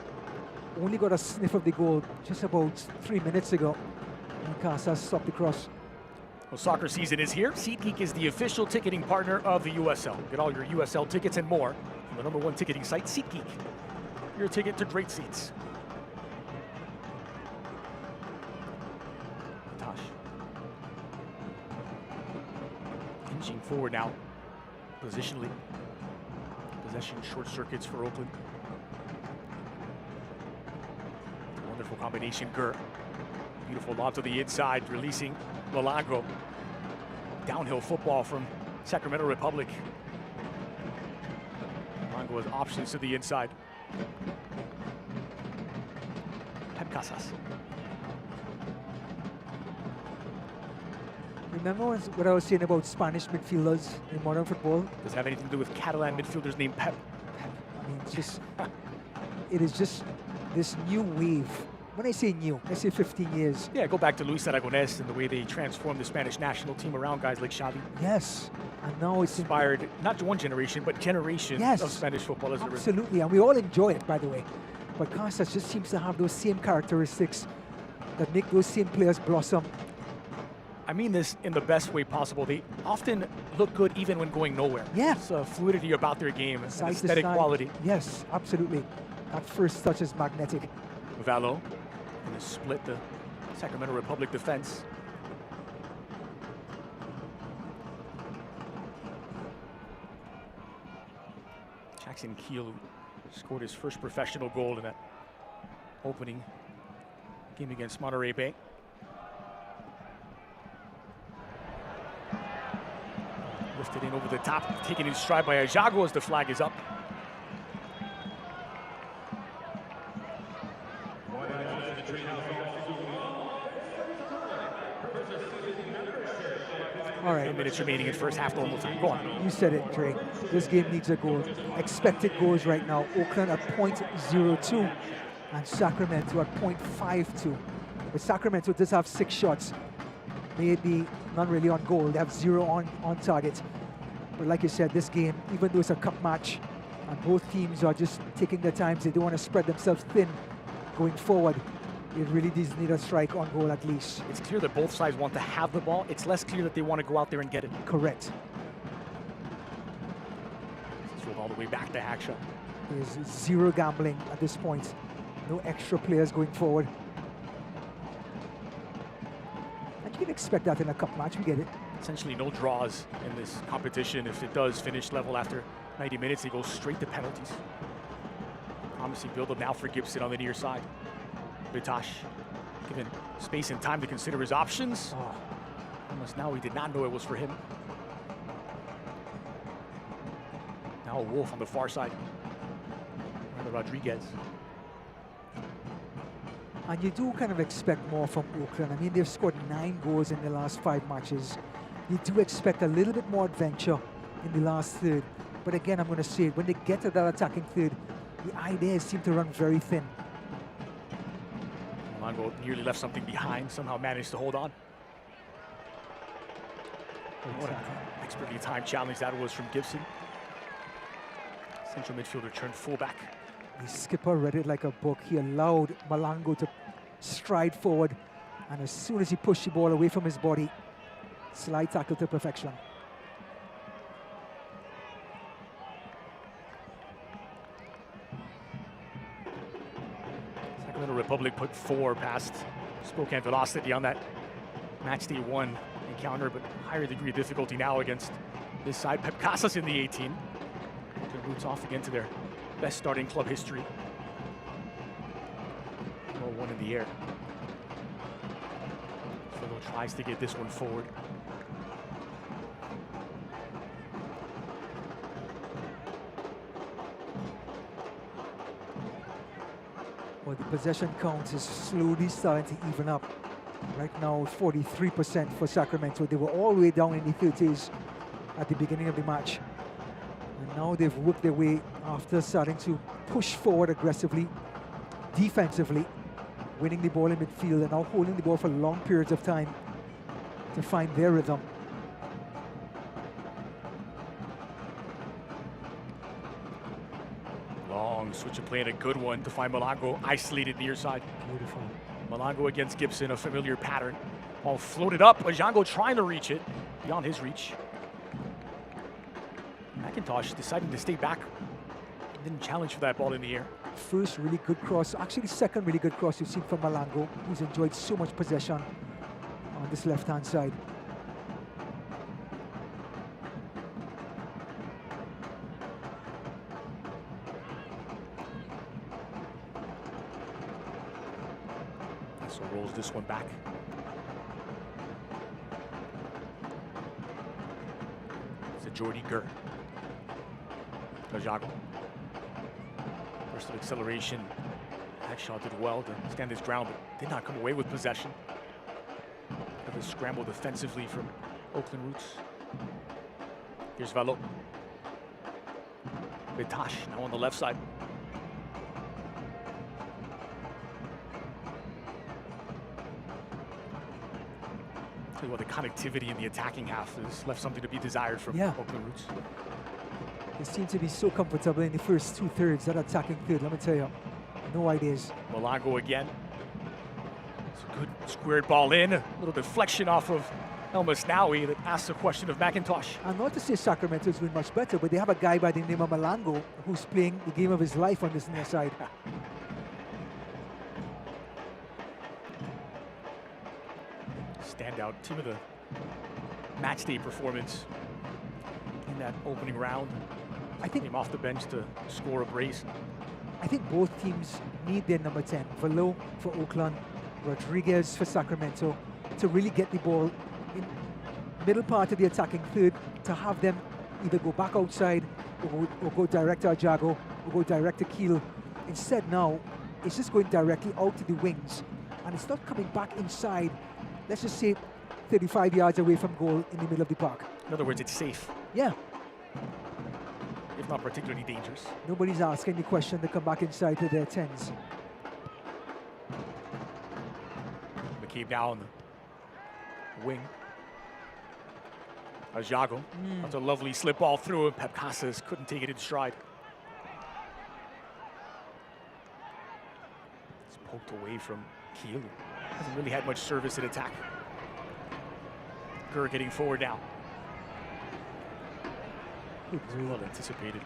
only got a sniff of the goal just about 3 minutes ago. And Casas stopped the cross. Well, soccer season is here. SeatGeek is the official ticketing partner of the USL. Get all your USL tickets and more from the #1 ticketing site, SeatGeek. Your ticket to great seats. Inching forward now, positionally. Possession short circuits for Oakland. Wonderful combination, Gurr. Beautiful lob to the inside, releasing Malagro. Downhill football from Sacramento Republic. Malagro has options to the inside. Pep Casas. Remember what I was saying about Spanish midfielders in modern football? Does it have anything to do with Catalan midfielders named Pep? I mean, it's just, it is just this new wave. When I say new, I say 15 years. Yeah, go back to Luis Aragonés and the way they transformed the Spanish national team around guys like Xavi. Yes, and now it's inspired not one generation, but generations of Spanish footballers. Absolutely, and we all enjoy it, by the way. But Casas just seems to have those same characteristics that make those same players blossom. I mean this in the best way possible. They often look good even when going nowhere. Yeah. It's a fluidity about their game, an aesthetic quality. Yes, absolutely. That first touch is magnetic. Vallo going to split the Sacramento Republic defense. Jackson Keel, who scored his first professional goal in that opening game against Monterey Bay. Lifted in over the top, taken in stride by Ajago as the flag is up. All right. 8 minutes remaining in first half normal time. Go on. You said it, Trey. This game needs a goal. Expected goals right now. Oakland at .02 and Sacramento at .52. But Sacramento does have 6 shots. Maybe not really on goal. They have 0 on target. But like you said, this game, even though it's a cup match, and both teams are just taking their time, they don't want to spread themselves thin going forward. It really does need a strike on goal at least. It's clear that both sides want to have the ball. It's less clear that they want to go out there and get it. Correct. Let's roll all the way back to action. There's 0 gambling at this point. No extra players going forward. And you can expect that in a cup match, we get it. Essentially no draws in this competition. If it does finish level after 90 minutes, it goes straight to penalties. Promising build-up now for Gibson on the near side. Bitash given space and time to consider his options. Oh, almost now he did not know it was for him. Now a Wolf on the far side. Rodriguez. And you do kind of expect more from Oakland. I mean, they've scored 9 goals in the last 5 matches. You do expect a little bit more adventure in the last third. But again, I'm going to say, when they get to that attacking third, the ideas seem to run very thin. Longo nearly left something behind, somehow managed to hold on. What an expertly timed challenge that was from Gibson. Central midfielder turned fullback. The skipper read it like a book. He allowed Malango to stride forward, and as soon as he pushed the ball away from his body, slide tackle to perfection. Sacramento Republic put 4 past Spokane Velocity on that match day 1 encounter, but higher degree of difficulty now against this side. Pep Casas in the 18. Their roots off again to their best starting club history. 0-1 in the air. Philo tries to get this one forward. Well, the possession count is slowly starting to even up. Right now, 43% for Sacramento. They were all the way down in the 30s at the beginning of the match. And now they've worked their way after starting to push forward aggressively, defensively, winning the ball in midfield and now holding the ball for long periods of time to find their rhythm. Long switch of play and a good one to find Malango isolated near side. Beautiful. Malango against Gibson, a familiar pattern. Ball floated up, Ajango trying to reach it, beyond his reach. McIntosh deciding to stay back. Didn't challenge for that ball in the air. First really good cross, actually second really good cross you've seen from Malango, who's enjoyed so much possession on this left-hand side. this one back. It's a Jordy Gurr. Kajago. Burst of acceleration. Hackshaw did well to stand his ground, but did not come away with possession. Of a scramble defensively from Oakland Roots. Here's Valo. Bitash now on the left side. Tell you what, the connectivity in the attacking half has left something to be desired from Oakland Roots. They seem to be so comfortable in the first 2/3, that attacking third, let me tell you. No ideas. Malago again. It's a good squared ball in. A little deflection off of El Masnawi that asks a question of McIntosh. And not to say Sacramento is doing much better, but they have a guy by the name of Malango who's playing the game of his life on this near side. Standout team of the match day performance in that opening round. I think came off the bench to score a brace. I think both teams need their number 10. Valo for Oakland, Rodriguez for Sacramento, to really get the ball in middle part of the attacking third, to have them either go back outside or go direct to Ajago or go direct to Keel. Instead now, it's just going directly out to the wings, and it's not coming back inside, let's just say 35 yards away from goal in the middle of the park. In other words, it's safe. Yeah. If not particularly dangerous. Nobody's asking the question to come back inside to their 10s. McCabe now on the wing. Ajago. That's a lovely slip ball through, and Pep Casas couldn't take it in stride. It's poked away from Keel. Hasn't really had much service in attack. Gurr getting forward now. Very well anticipated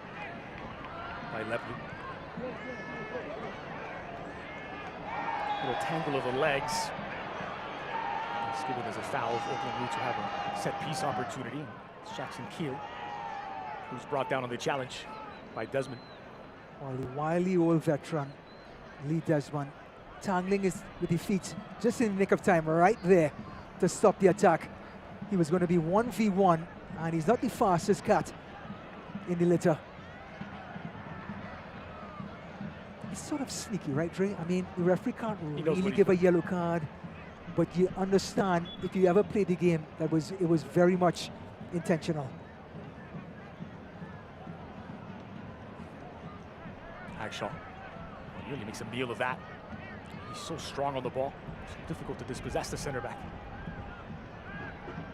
by Leplu. Little tangle of the legs. It's given as a foul. Oakland Roots will have a set piece opportunity. It's Jackson Keel, who's brought down on the challenge by Desmond. Well, the wily old veteran, Lee Desmond, tangling with the feet just in the nick of time, right there to stop the attack. He was going to be 1v1, and he's not the fastest cat in the litter. It's sort of sneaky, right, Dre? I mean, the referee can't really give a yellow card, but you understand, if you ever played the game, it was very much intentional. Hackshaw really makes a meal of that. He's so strong on the ball. It's difficult to dispossess the center back.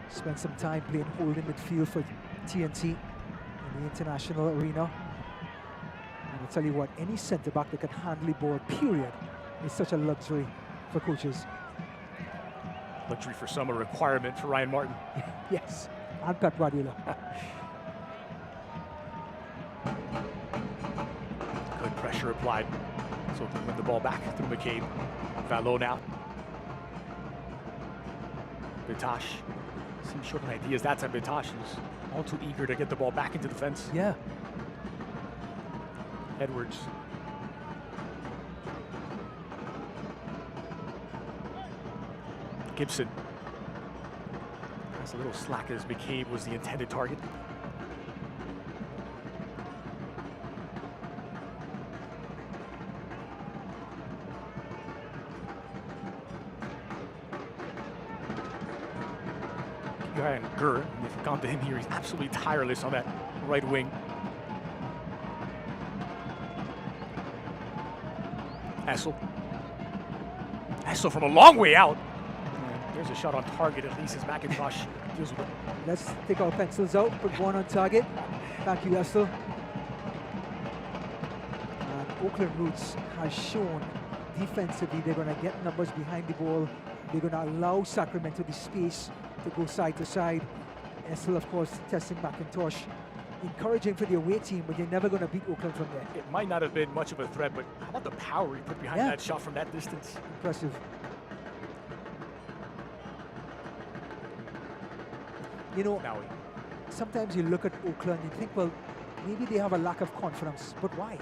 Spent some time playing holding midfield for TNT in the international arena. And I'll tell you what, any centre back that can handle the ball, period, is such a luxury for coaches. Luxury for some, a requirement for Ryan Martin. Yes, and Pep Guardiola. Good pressure applied. So they win the ball back through McCabe. Valo now. Bitash. Seems short on ideas that time. Bitash is all too eager to get the ball back into the fence. Yeah. Edwards. Gibson. That's a little slack as McCabe was the intended target. And Gurr, they've gone to him here. He's absolutely tireless on that right wing. Essel from a long way out. And there's a shot on target, at least as McIntosh deals with it. Let's take our pencils out, put one on target. Thank you, Essel. And Oakland Roots has shown defensively they're going to get numbers behind the ball. They're going to allow Sacramento the space to go side to side. Essel, of course, testing McIntosh. Encouraging for the away team, but you're never going to beat Oakland from there. It might not have been much of a threat, but how about the power he put behind that shot from that distance? Impressive. You know, sometimes you look at Oakland and think, well, maybe they have a lack of confidence, but why?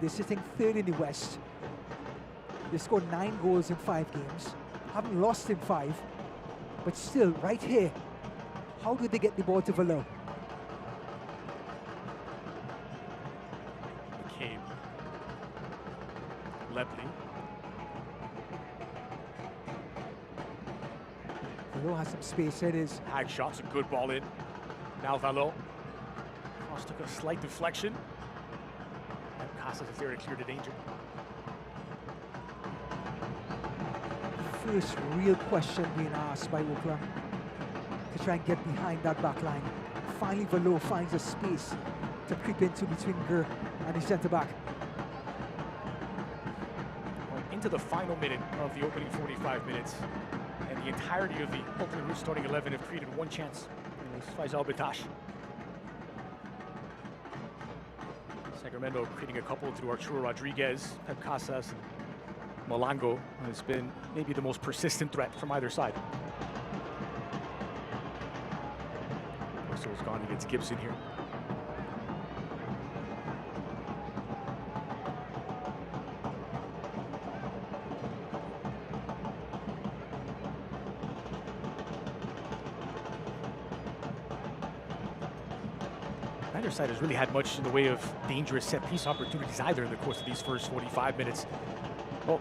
They're sitting third in the West. They scored 9 goals in 5 games. haven't lost in 5, but still, right here, how do they get the ball to Valo? McCabe. Lepley. Valo has some space. It is. Hag shots, a good ball in. Now Valo. Cross took a slight deflection. And Casas is there to clear the danger. First real question being asked by Oakland to try and get behind that back line. Finally, Valo finds a space to creep into between Gur and the centre back. Into the final minute of the opening 45 minutes, and the entirety of the Oakland Roots starting 11 have created one chance. And it's Faisal Bitash. Sacramento creating a couple through Arturo Rodriguez, Pep Casas, and Malango has been maybe the most persistent threat from either side. Whistle's gone against Gibson here. Neither side has really had much in the way of dangerous set-piece opportunities either in the course of these first 45 minutes. Well,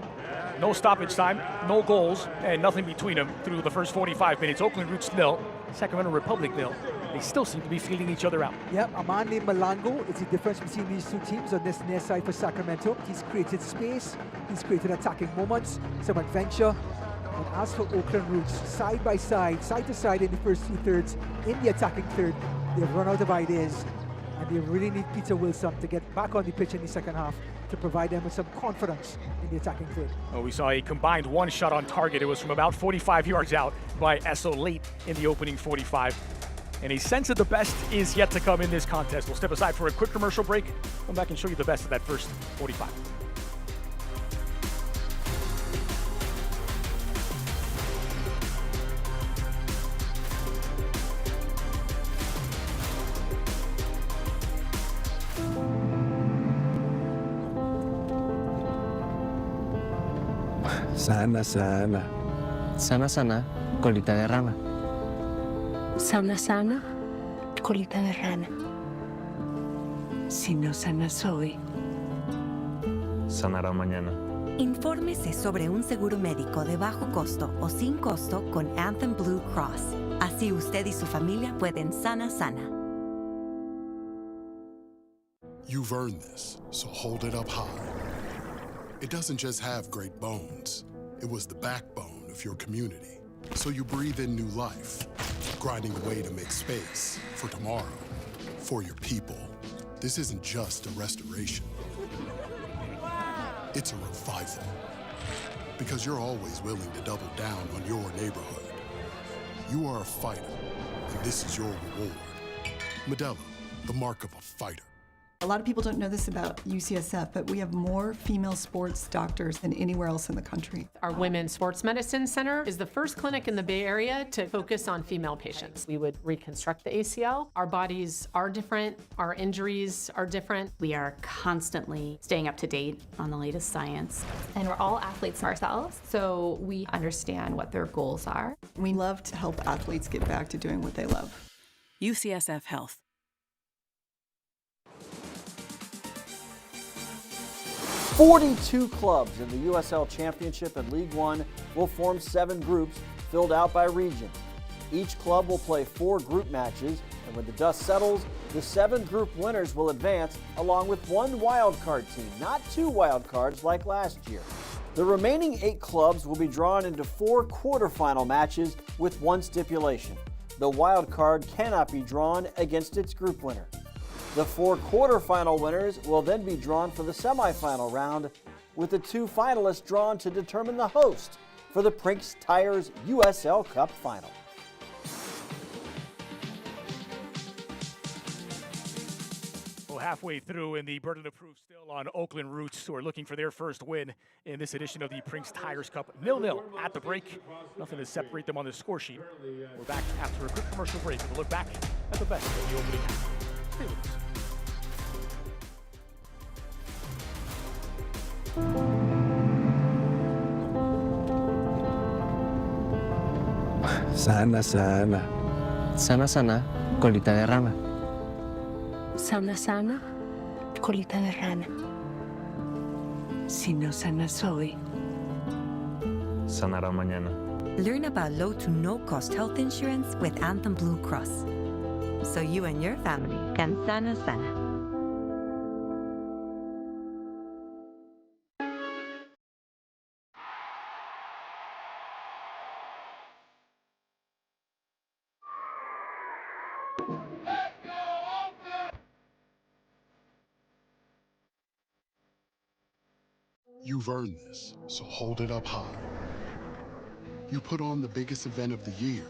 no stoppage time, no goals, and nothing between them through the first 45 minutes. Oakland Roots 0, Sacramento Republic 0. They still seem to be feeling each other out. Yep, a man named Malango is the difference between these two teams on this near side for Sacramento. He's created space, he's created attacking moments, some adventure. And as for Oakland Roots, side by side to side in the first 2/3, in the attacking third, they've run out of ideas. And they really need Peter Wilson to get back on the pitch in the second half to provide them with some confidence in the attacking third. Well, we saw a combined one shot on target. It was from about 45 yards out by Esso late in the opening 45. And a sense of the best is yet to come in this contest. We'll step aside for a quick commercial break. Come back and show you the best of that first 45. Sana, colita de rana. Sana, sana, colita de rana. Si no sanas hoy, sanará mañana. Infórmese sobre un seguro médico de bajo costo o sin costo con Anthem Blue Cross. Así usted y su familia pueden sana. You've earned this, so hold it up high. It doesn't just have great bones. It was the backbone of your community. So you breathe in new life, grinding away to make space for tomorrow, for your people. This isn't just a restoration. It's a revival. Because you're always willing to double down on your neighborhood. You are a fighter, and this is your reward. Modelo, the mark of a fighter. A lot of people don't know this about UCSF, but we have more female sports doctors than anywhere else in the country. Our Women's Sports Medicine Center is the first clinic in the Bay Area to focus on female patients. We would reconstruct the ACL. Our bodies are different. Our injuries are different. We are constantly staying up to date on the latest science. And we're all athletes ourselves, so we understand what their goals are. We love to help athletes get back to doing what they love. UCSF Health. 42 clubs in the USL Championship and League One will form 7 groups filled out by region. Each club will play 4 group matches, and when the dust settles, the 7 group winners will advance along with 1 wildcard team, not 2 wildcards like last year. The remaining 8 clubs will be drawn into 4 quarterfinal matches with 1 stipulation. The wildcard cannot be drawn against its group winner. The 4 quarterfinal winners will then be drawn for the semifinal round, with the 2 finalists drawn to determine the host for the Prinx Tires USL Cup final. Well, halfway through, and the burden of proof still on Oakland Roots, who are looking for their first win in this edition of the Prinx Tires Cup. 0-0 at the break. Nothing to separate them on the score sheet. We're back after a quick commercial break, and we'll look back at the best of the opening half. Stay with us. Sana, sana. Sana, sana, colita de rana. Sana sana, colita de rana. Si no sanas hoy, Sanará mañana. Learn about low to no-cost health insurance with Anthem Blue Cross, so you and your family can sana sana. You've earned this, so hold it up high. You put on the biggest event of the year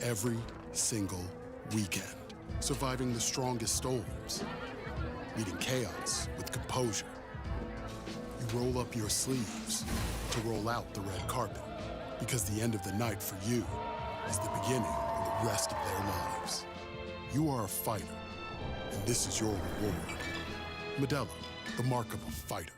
every single weekend, surviving the strongest storms, meeting chaos with composure. You roll up your sleeves to roll out the red carpet, because the end of the night for you is the beginning of the rest of their lives. You are a fighter, and this is your reward. Modelo, the mark of a fighter.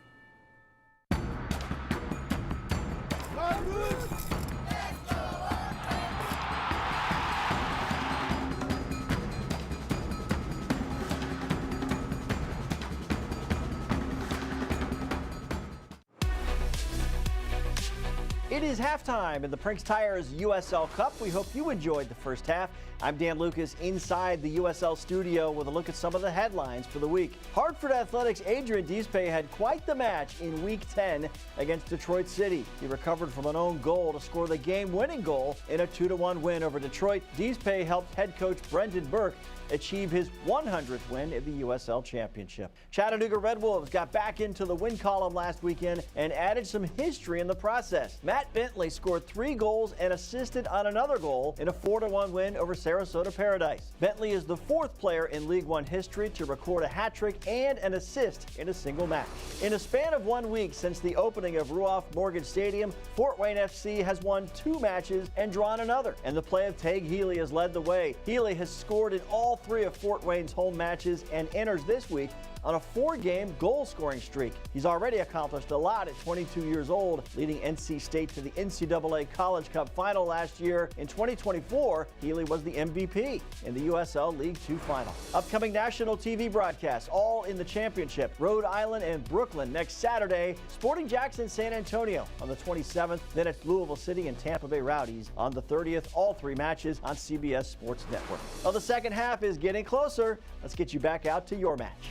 It is halftime in the Prinx Tires USL Cup. We hope you enjoyed the first half. I'm Dan Lucas inside the USL studio with a look at some of the headlines for the week. Hartford Athletics' Adrian Dispe had quite the match in Week 10 against Detroit City. He recovered from an own goal to score the game-winning goal in a 2-1 win over Detroit. Dispe helped head coach Brendan Burke achieve his 100th win in the USL Championship. Chattanooga Red Wolves got back into the win column last weekend and added some history in the process. Matt Bentley scored 3 goals and assisted on another goal in a 4-1 win over Sarasota Paradise. Bentley is the 4th player in League One history to record a hat trick and an assist in a single match. In a span of 1 week since the opening of Ruoff Mortgage Stadium, Fort Wayne FC has won 2 matches and drawn another, and the play of Tague Healy has led the way. Healy has scored in all 3 of Fort Wayne's home matches and enters this week on a 4-game goal-scoring streak. He's already accomplished a lot at 22 years old, leading NC State to the NCAA College Cup final last year. In 2024, Healy was the MVP in the USL League Two final. Upcoming national TV broadcasts, all in the championship. Rhode Island and Brooklyn next Saturday. Sporting Jackson San Antonio on the 27th. Then it's Louisville City and Tampa Bay Rowdies on the 30th. All 3 matches on CBS Sports Network. Well, the second half is getting closer. Let's get you back out to your match.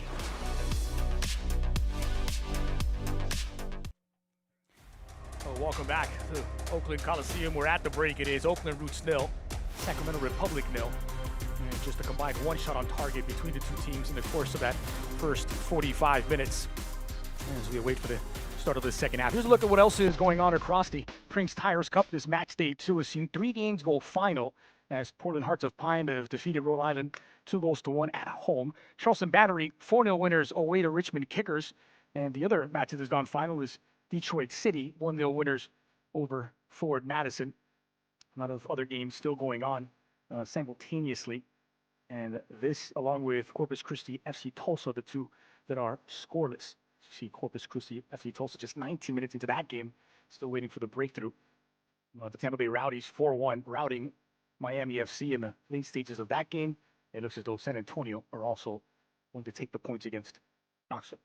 Welcome back to Oakland Coliseum. We're at the break. It is Oakland Roots 0, Sacramento Republic 0. And just a combined 1 shot on target between the 2 teams in the course of that first 45 minutes. As we wait for the start of the second half. Here's a look at what else is going on across the Prinx Tires Cup. This match day 2 has seen 3 games go final as Portland Hearts of Pine have defeated Rhode Island 2-1 at home. Charleston Battery 4-0 winners away to Richmond Kickers. And the other match that has gone final is Detroit City 1-0 winners over Ford Madison. A lot of other games still going on simultaneously. And this, along with Corpus Christi FC Tulsa, the 2 that are scoreless. You see Corpus Christi FC Tulsa just 19 minutes into that game, still waiting for the breakthrough. The Tampa Bay Rowdies 4-1 routing Miami FC in the late stages of that game. It looks as though San Antonio are also going to take the points against Knoxville.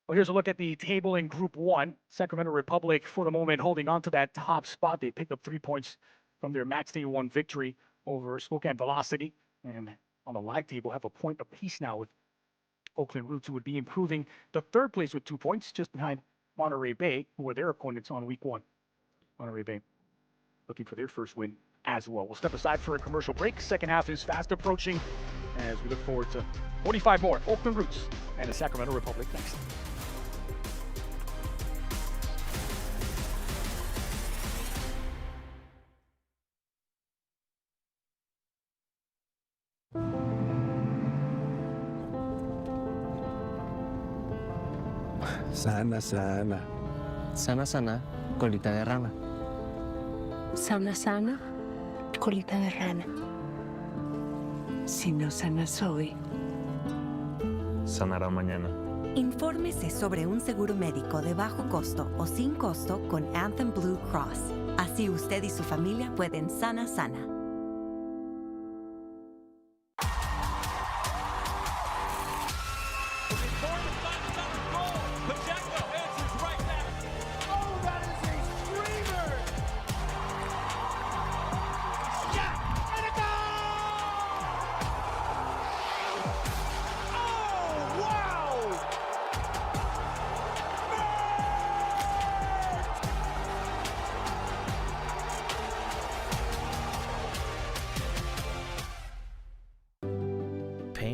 Well, here's a look at the table in Group 1. Sacramento Republic, for the moment, holding on to that top spot. They picked up 3 points from their match day 1 victory over Spokane Velocity. And on the live table, have a point apiece now with Oakland Roots, who would be improving to 3rd place with 2 points, just behind Monterey Bay, who were their opponents on Week 1. Monterey Bay looking for their first win as well. We'll step aside for a commercial break. Second half is fast approaching as we look forward to 45 more Oakland Roots and the Sacramento Republic next. Sana, sana. Sana, sana, colita de rana. sana sana, colita de rana. Si no sanas hoy, Sanará mañana. Infórmese sobre un seguro médico de bajo costo o sin costo con Anthem Blue Cross. Así usted y su familia pueden sana sana.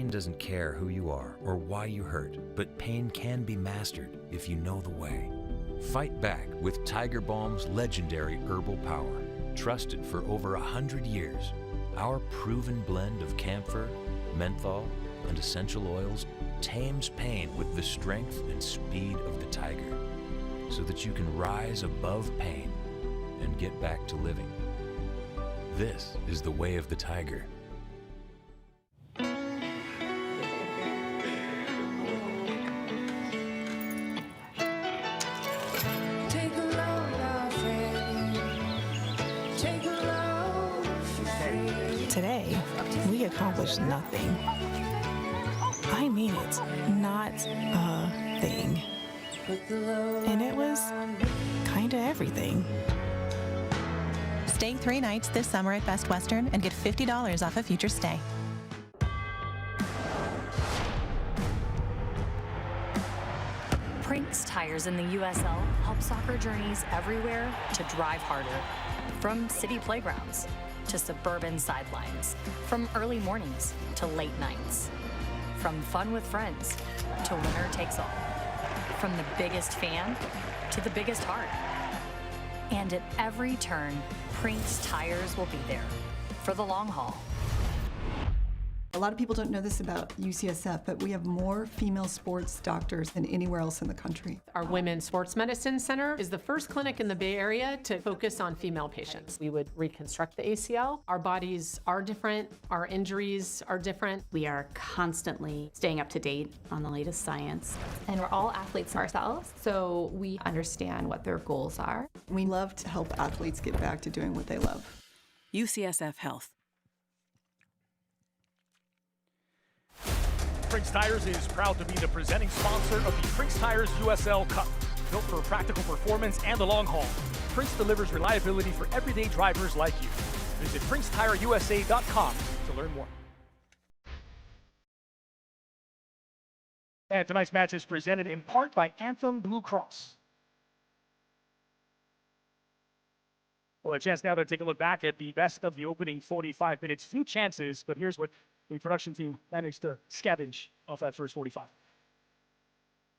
Pain doesn't care who you are or why you hurt, but pain can be mastered if you know the way. Fight back with Tiger Balm's legendary herbal power. Trusted for over 100 years, our proven blend of camphor, menthol, and essential oils tames pain with the strength and speed of the tiger, so that you can rise above pain and get back to living. This is the way of the tiger. Today, we accomplished nothing. I mean it, not a thing. And it was kinda everything. Stay 3 nights this summer at Best Western and get $50 off a future stay. Prinx tires in the USL help soccer journeys everywhere to drive harder. From city playgrounds to suburban sidelines, from early mornings to late nights, from fun with friends to winner takes all, from the biggest fan to the biggest heart. And at every turn, Prinx tires will be there for the long haul. A lot of people don't know this about UCSF, but we have more female sports doctors than anywhere else in the country. Our Women's Sports Medicine Center is the first clinic in the Bay Area to focus on female patients. We would reconstruct the ACL. Our bodies are different, our injuries are different. We are constantly staying up to date on the latest science. And we're all athletes ourselves, so we understand what their goals are. We love to help athletes get back to doing what they love. UCSF Health. Prinx Tires is proud to be the presenting sponsor of the Prinx Tires USL Cup. Built for practical performance and the long haul, Prinx delivers reliability for everyday drivers like you. Visit PrinxTireUSA.com to learn more. And tonight's match is presented in part by Anthem Blue Cross. Well, a chance now to take a look back at the best of the opening 45 minutes. Few chances, but here's what the production team managed to scavenge off that first 45.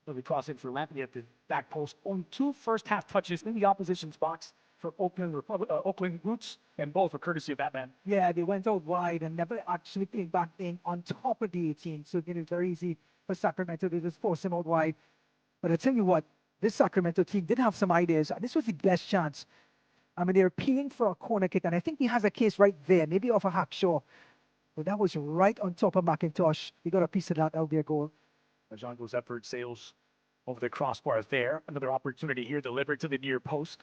So we cross in for Lampney at the back post. Only 2 first-half touches in the opposition's box for Oakland Roots, and both were courtesy of that man. Yeah, they went out wide and never actually came back in on top of the 18. So it was very easy for Sacramento to just force him out wide. But I tell you what, this Sacramento team did have some ideas. This was the best chance. I mean, they're appealing for a corner kick, and I think he has a case right there, maybe off a Hackshaw. But that was right on top of McIntosh. He got a piece of that out there goal. Majongo's effort sails over the crossbar there. Another opportunity here delivered to the near post.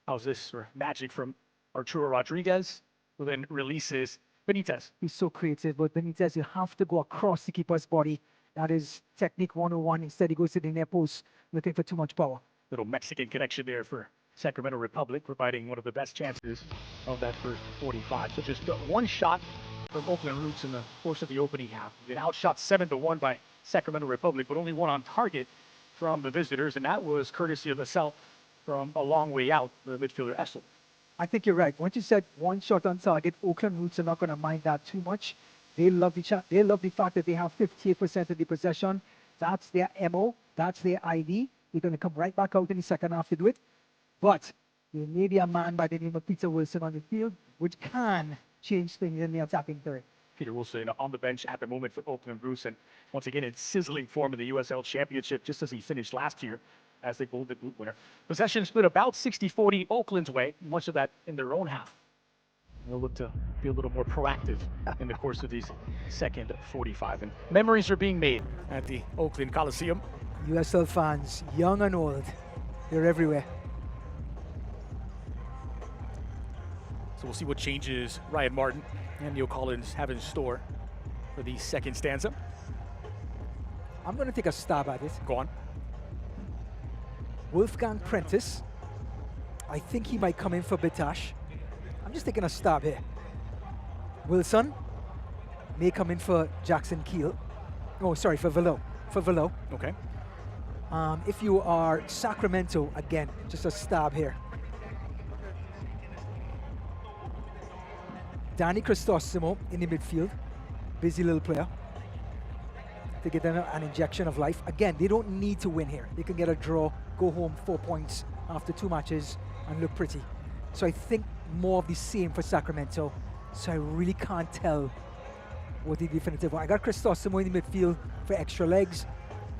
How's this for magic from Arturo Rodriguez, who then releases Benitez. He's so creative, but Benitez, you have to go across the keeper's body. That is technique 101. Instead, he goes to the near post, looking for too much power. Little Mexican connection there for Sacramento Republic, providing one of the best chances of that first 45. So just one shot from Oakland Roots in the course of the opening half. It outshot 7-1 by Sacramento Republic, but only 1 on target from the visitors, and that was courtesy of the South from a long way out, the midfielder Essel. I think you're right. Once you said 1 shot on target, Oakland Roots are not going to mind that too much. They love the fact that they have 58% of the possession. That's their MO. That's their ID. They're going to come right back out in the second half to do it. But there may be a man by the name of Peter Wilson on the field, which can change things in the attacking third. Peter Wilson on the bench at the moment for Oakland Roots, and once again in sizzling form in the USL Championship, just as he finished last year as the Golden Boot winner. Possession split about 60-40 Oakland's way, much of that in their own half. They'll look to be a little more proactive in the course of these second 45. And memories are being made at the Oakland Coliseum. USL fans, young and old, they're everywhere. So we'll see what changes Ryan Martin and Neil Collins have in store for the second stanza. I'm going to take a stab at it. Go on. Wolfgang Prentice. I think he might come in for Bitash. I'm just taking a stab here. Wilson may come in for Jackson Keel. Oh, sorry, for Velo. For Velo. Okay. If you are Sacramento, again, just a stab here. Danny Cristosimo in the midfield. Busy little player. to get them an injection of life. Again, they don't need to win here. They can get a draw, go home 4 points after 2 matches and look pretty. So I think more of the same for Sacramento. So I really can't tell what the definitive one. I got Cristostomo in the midfield for extra legs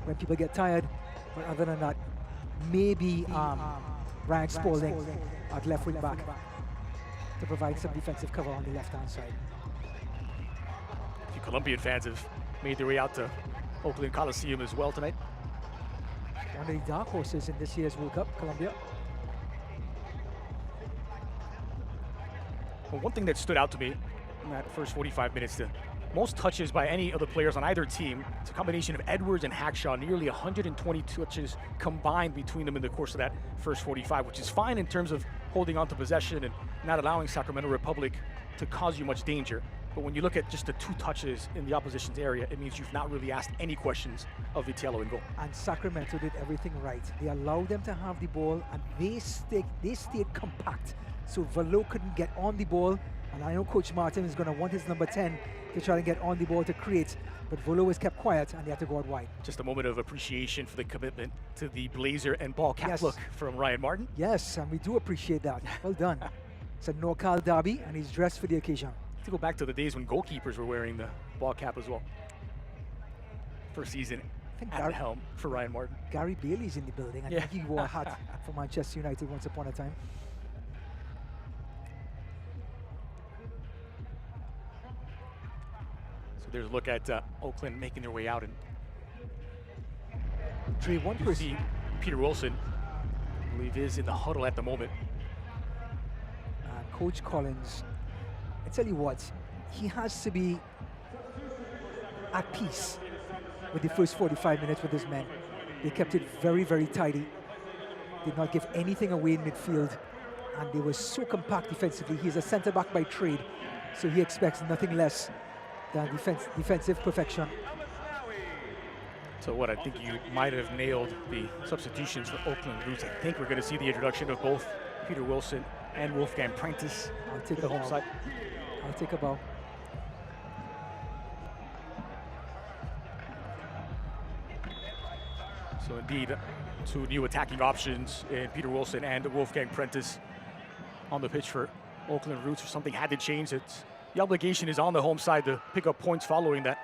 when people get tired. But other than that, maybe Ryan Spaulding at left wing back to provide some defensive cover on the left-hand side. A few Colombian fans have made their way out to Oakland Coliseum as well tonight. One of the dark horses in this year's World Cup, Colombia. Well, one thing that stood out to me in that first 45 minutes, the most touches by any of the players on either team. It's a combination of Edwards and Hackshaw, nearly 120 touches combined between them in the course of that first 45, which is fine in terms of holding on to possession and not allowing Sacramento Republic to cause you much danger. But when you look at just the 2 touches in the opposition's area, it means you've not really asked any questions of Vitiello in goal. And Sacramento did everything right. They allowed them to have the ball, and they stayed compact. So Valo couldn't get on the ball, and I know Coach Martin is going to want his number 10 to try and get on the ball to create, but Volo was kept quiet and they had to go out wide. Just a moment of appreciation for the commitment to the blazer and ball cap look from Ryan Martin. Yes, and we do appreciate that. Well done. It's a NorCal derby, and he's dressed for the occasion. To go back to the days when goalkeepers were wearing the ball cap as well. First season at the helm for Ryan Martin. Gary Bailey's in the building. I think he wore a hat for Manchester United once upon a time. So there's a look at Oakland making their way out. And one person. Peter Wilson, I believe, is in the huddle at the moment. Coach Collins, I tell you what, he has to be at peace with the first 45 minutes with his men. They kept it very, very tidy. Did not give anything away in midfield, and they were so compact defensively. He's a centre-back by trade, so he expects nothing less than defensive perfection. So what, I think you might have nailed the substitutions for Oakland Roots. I think we're going to see the introduction of both Peter Wilson and Wolfgang Prinx. I'll take the home side. I'll take a bow. So indeed, 2 new attacking options in Peter Wilson and Wolfgang Prinx on the pitch for Oakland Roots. If something had to change, the obligation is on the home side to pick up points following that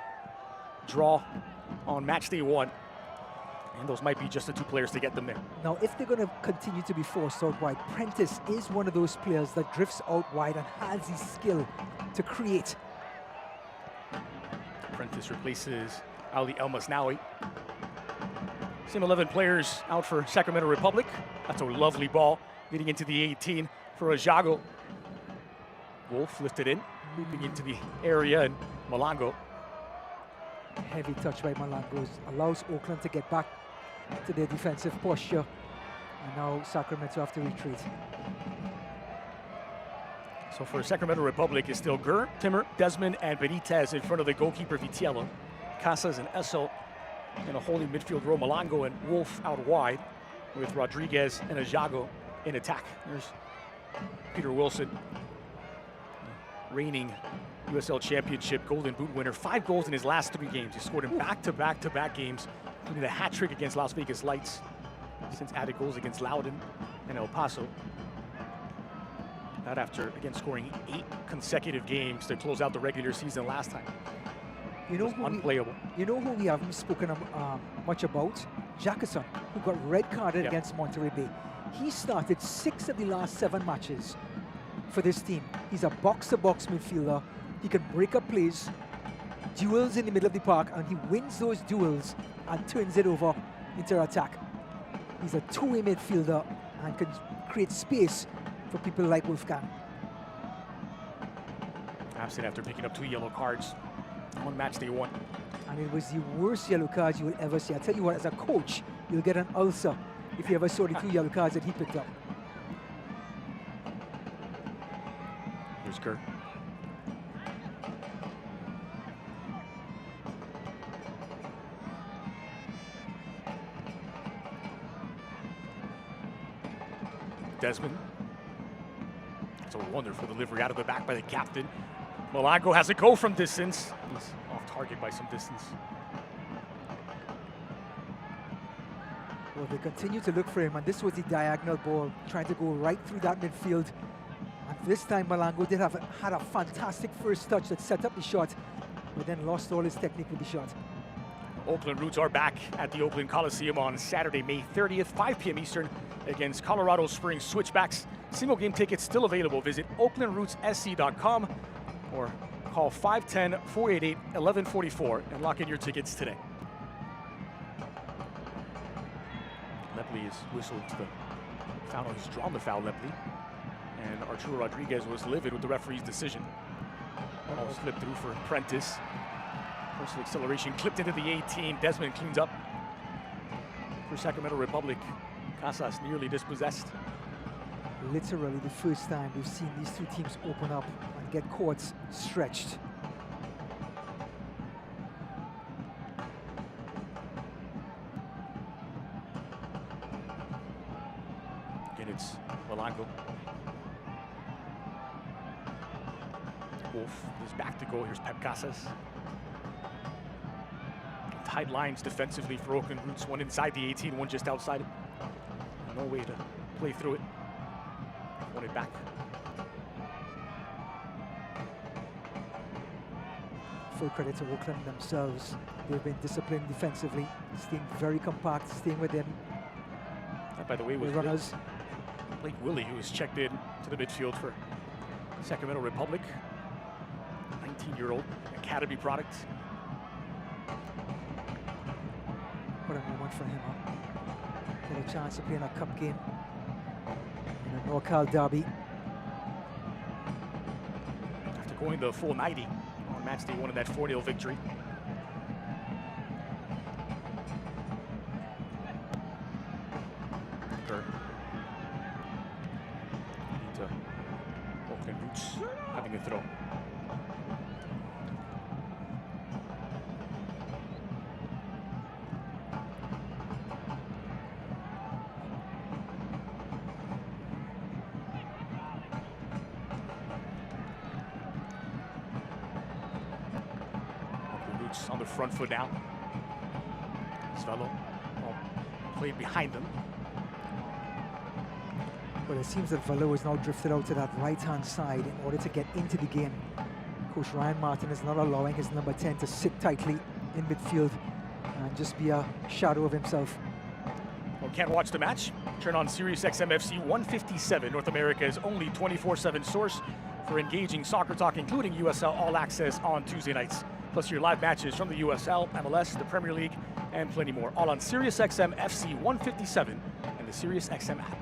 draw on match day 1. And those might be just the 2 players to get them there. Now, if they're going to continue to be forced out wide, Prentice is one of those players that drifts out wide and has the skill to create. Prentice replaces Ali El Masnawi. Same 11 players out for Sacramento Republic. That's a lovely ball getting into the 18 for Ajago. Wolf lifted in, moving into the area, and Malongo. Heavy touch by Malongo allows Oakland to get back to their defensive posture, and now Sacramento have to retreat. So for Sacramento Republic, it's still Gurr, Timmer, Desmond, and Benitez in front of the goalkeeper Vitiello. Casas and Essel in a holding midfield row. Malongo and Wolf out wide, with Rodriguez and Ajago in attack. There's Peter Wilson, reigning USL Championship Golden Boot winner. 5 goals in his last 3 games. He scored in back-to-back games, including a hat trick against Las Vegas Lights. Since added goals against Loudoun and El Paso. That after, again, scoring 8 consecutive games to close out the regular season last time. You know, unplayable. You know who we haven't spoken much about? Jackerson, who got red carded against Monterey Bay. He started 6 of the last 7 matches for this team. He's a box-to-box midfielder. He can break up plays, duels in the middle of the park, and he wins those duels and turns it over into attack. He's a two-way midfielder and can create space for people like Wolfgang. Absent after picking up 2 yellow cards on match day 1. And it was the worst yellow cards you will ever see. I tell you what, as a coach, you'll get an ulcer if you ever saw the 2 yellow cards that he picked up. Here's Gurr. Desmond. It's a wonderful delivery out of the back by the captain. Malongo has a go from distance. He's off target by some distance. Well, they continue to look for him, and this was the diagonal ball, trying to go right through that midfield. And this time, Malango had a fantastic first touch that set up the shot, but then lost all his technique with the shot. Oakland Roots are back at the Oakland Coliseum on Saturday, May 30th, 5 p.m. Eastern, against Colorado Springs Switchbacks. Single game tickets still available. Visit oaklandrootssc.com or call 510-488-1144 and lock in your tickets today. Lepley is whistled to the foul. He's drawn the foul, Lepley. And Arturo Rodriguez was livid with the referee's decision. Ball slipped through for Prentice. Personal acceleration clipped into the 18. Desmond cleans up for Sacramento Republic. Casas nearly dispossessed. Literally the first time we've seen these two teams open up and get courts stretched. Again, it's Malango. Wolf is back to goal. Here's Pep Casas. Tight lines defensively for Oakland Roots. One inside the 18, one just outside it. No way to play through it. Won it back. Full credit to Oakland themselves. They've been disciplined defensively, staying very compact, staying within. That, by the way, was runners. Blake Willie, who was checked in to the midfield for Sacramento Republic. 19-year-old academy product. What a moment for him, huh? Get a chance to play in a cup game in a NorCal derby. After going the full 90 on match day 1 of that 4-0 victory. Into Oakland Roots having a throw. On the front foot now. Svello played behind them. But it seems that Valo is now drifted out to that right-hand side in order to get into the game. Coach Ryan Martin is not allowing his number 10 to sit tightly in midfield and just be a shadow of himself. Well, can't watch the match? Turn on SiriusXM FC 157, North America's only 24/7 source for engaging soccer talk, including USL All Access on Tuesday nights. Plus your live matches from the USL, MLS, the Premier League, and plenty more. All on SiriusXM FC 157 and the SiriusXM app.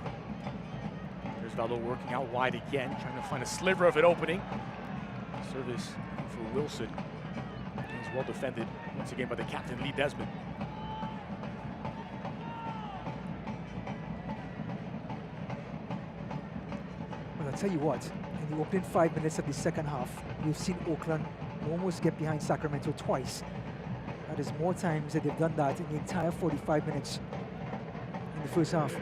There's Valo working out wide again, trying to find a sliver of an opening. Service for Wilson. He's well defended once again by the captain, Lee Desmond. Well, I'll tell you what, in the opening 5 minutes of the second half, we've seen Oakland almost get behind Sacramento twice. That is more times that they've done that in the entire 45 minutes in the first half.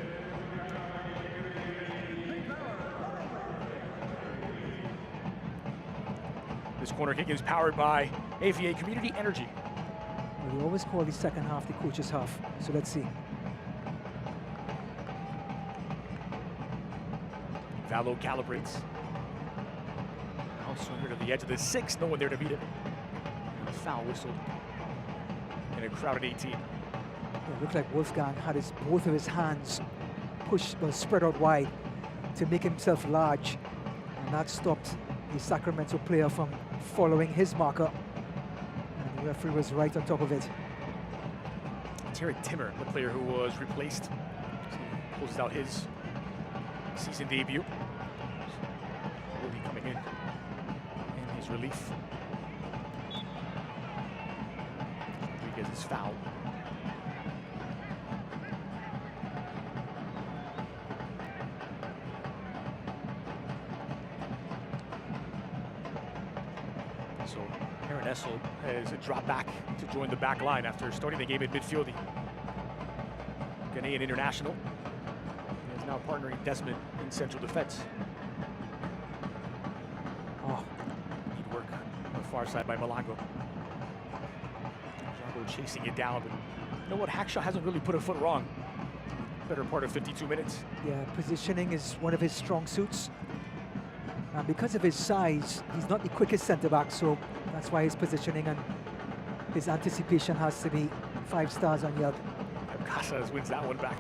This corner kick is powered by AVA Community Energy. Well, we always call the second half the coach's half, so let's see. Valo calibrates. Now swinger to the edge of the 6, no one there to beat it. And a foul whistled in a crowded 18. It looked like Wolfgang had both of his hands spread out wide to make himself large, and that stopped the Sacramento player from following his marker, and the referee was right on top of it. Terry Timmer, the player who was replaced, closes out his season debut. Willie coming in his relief. Rodriguez is fouled. So Aaron Essel has dropped back to join the back line after starting the game at midfield. The Ghanaian international is now partnering Desmond in central defense. Oh, neat work on the far side by Malango. Malango chasing it down, but you know what? Hackshaw hasn't really put a foot wrong better part of 52 minutes. Yeah, positioning is one of his strong suits. And because of his size, he's not the quickest centre-back, so that's why his positioning and his anticipation has to be 5 stars on Yelp. Casas wins that one back.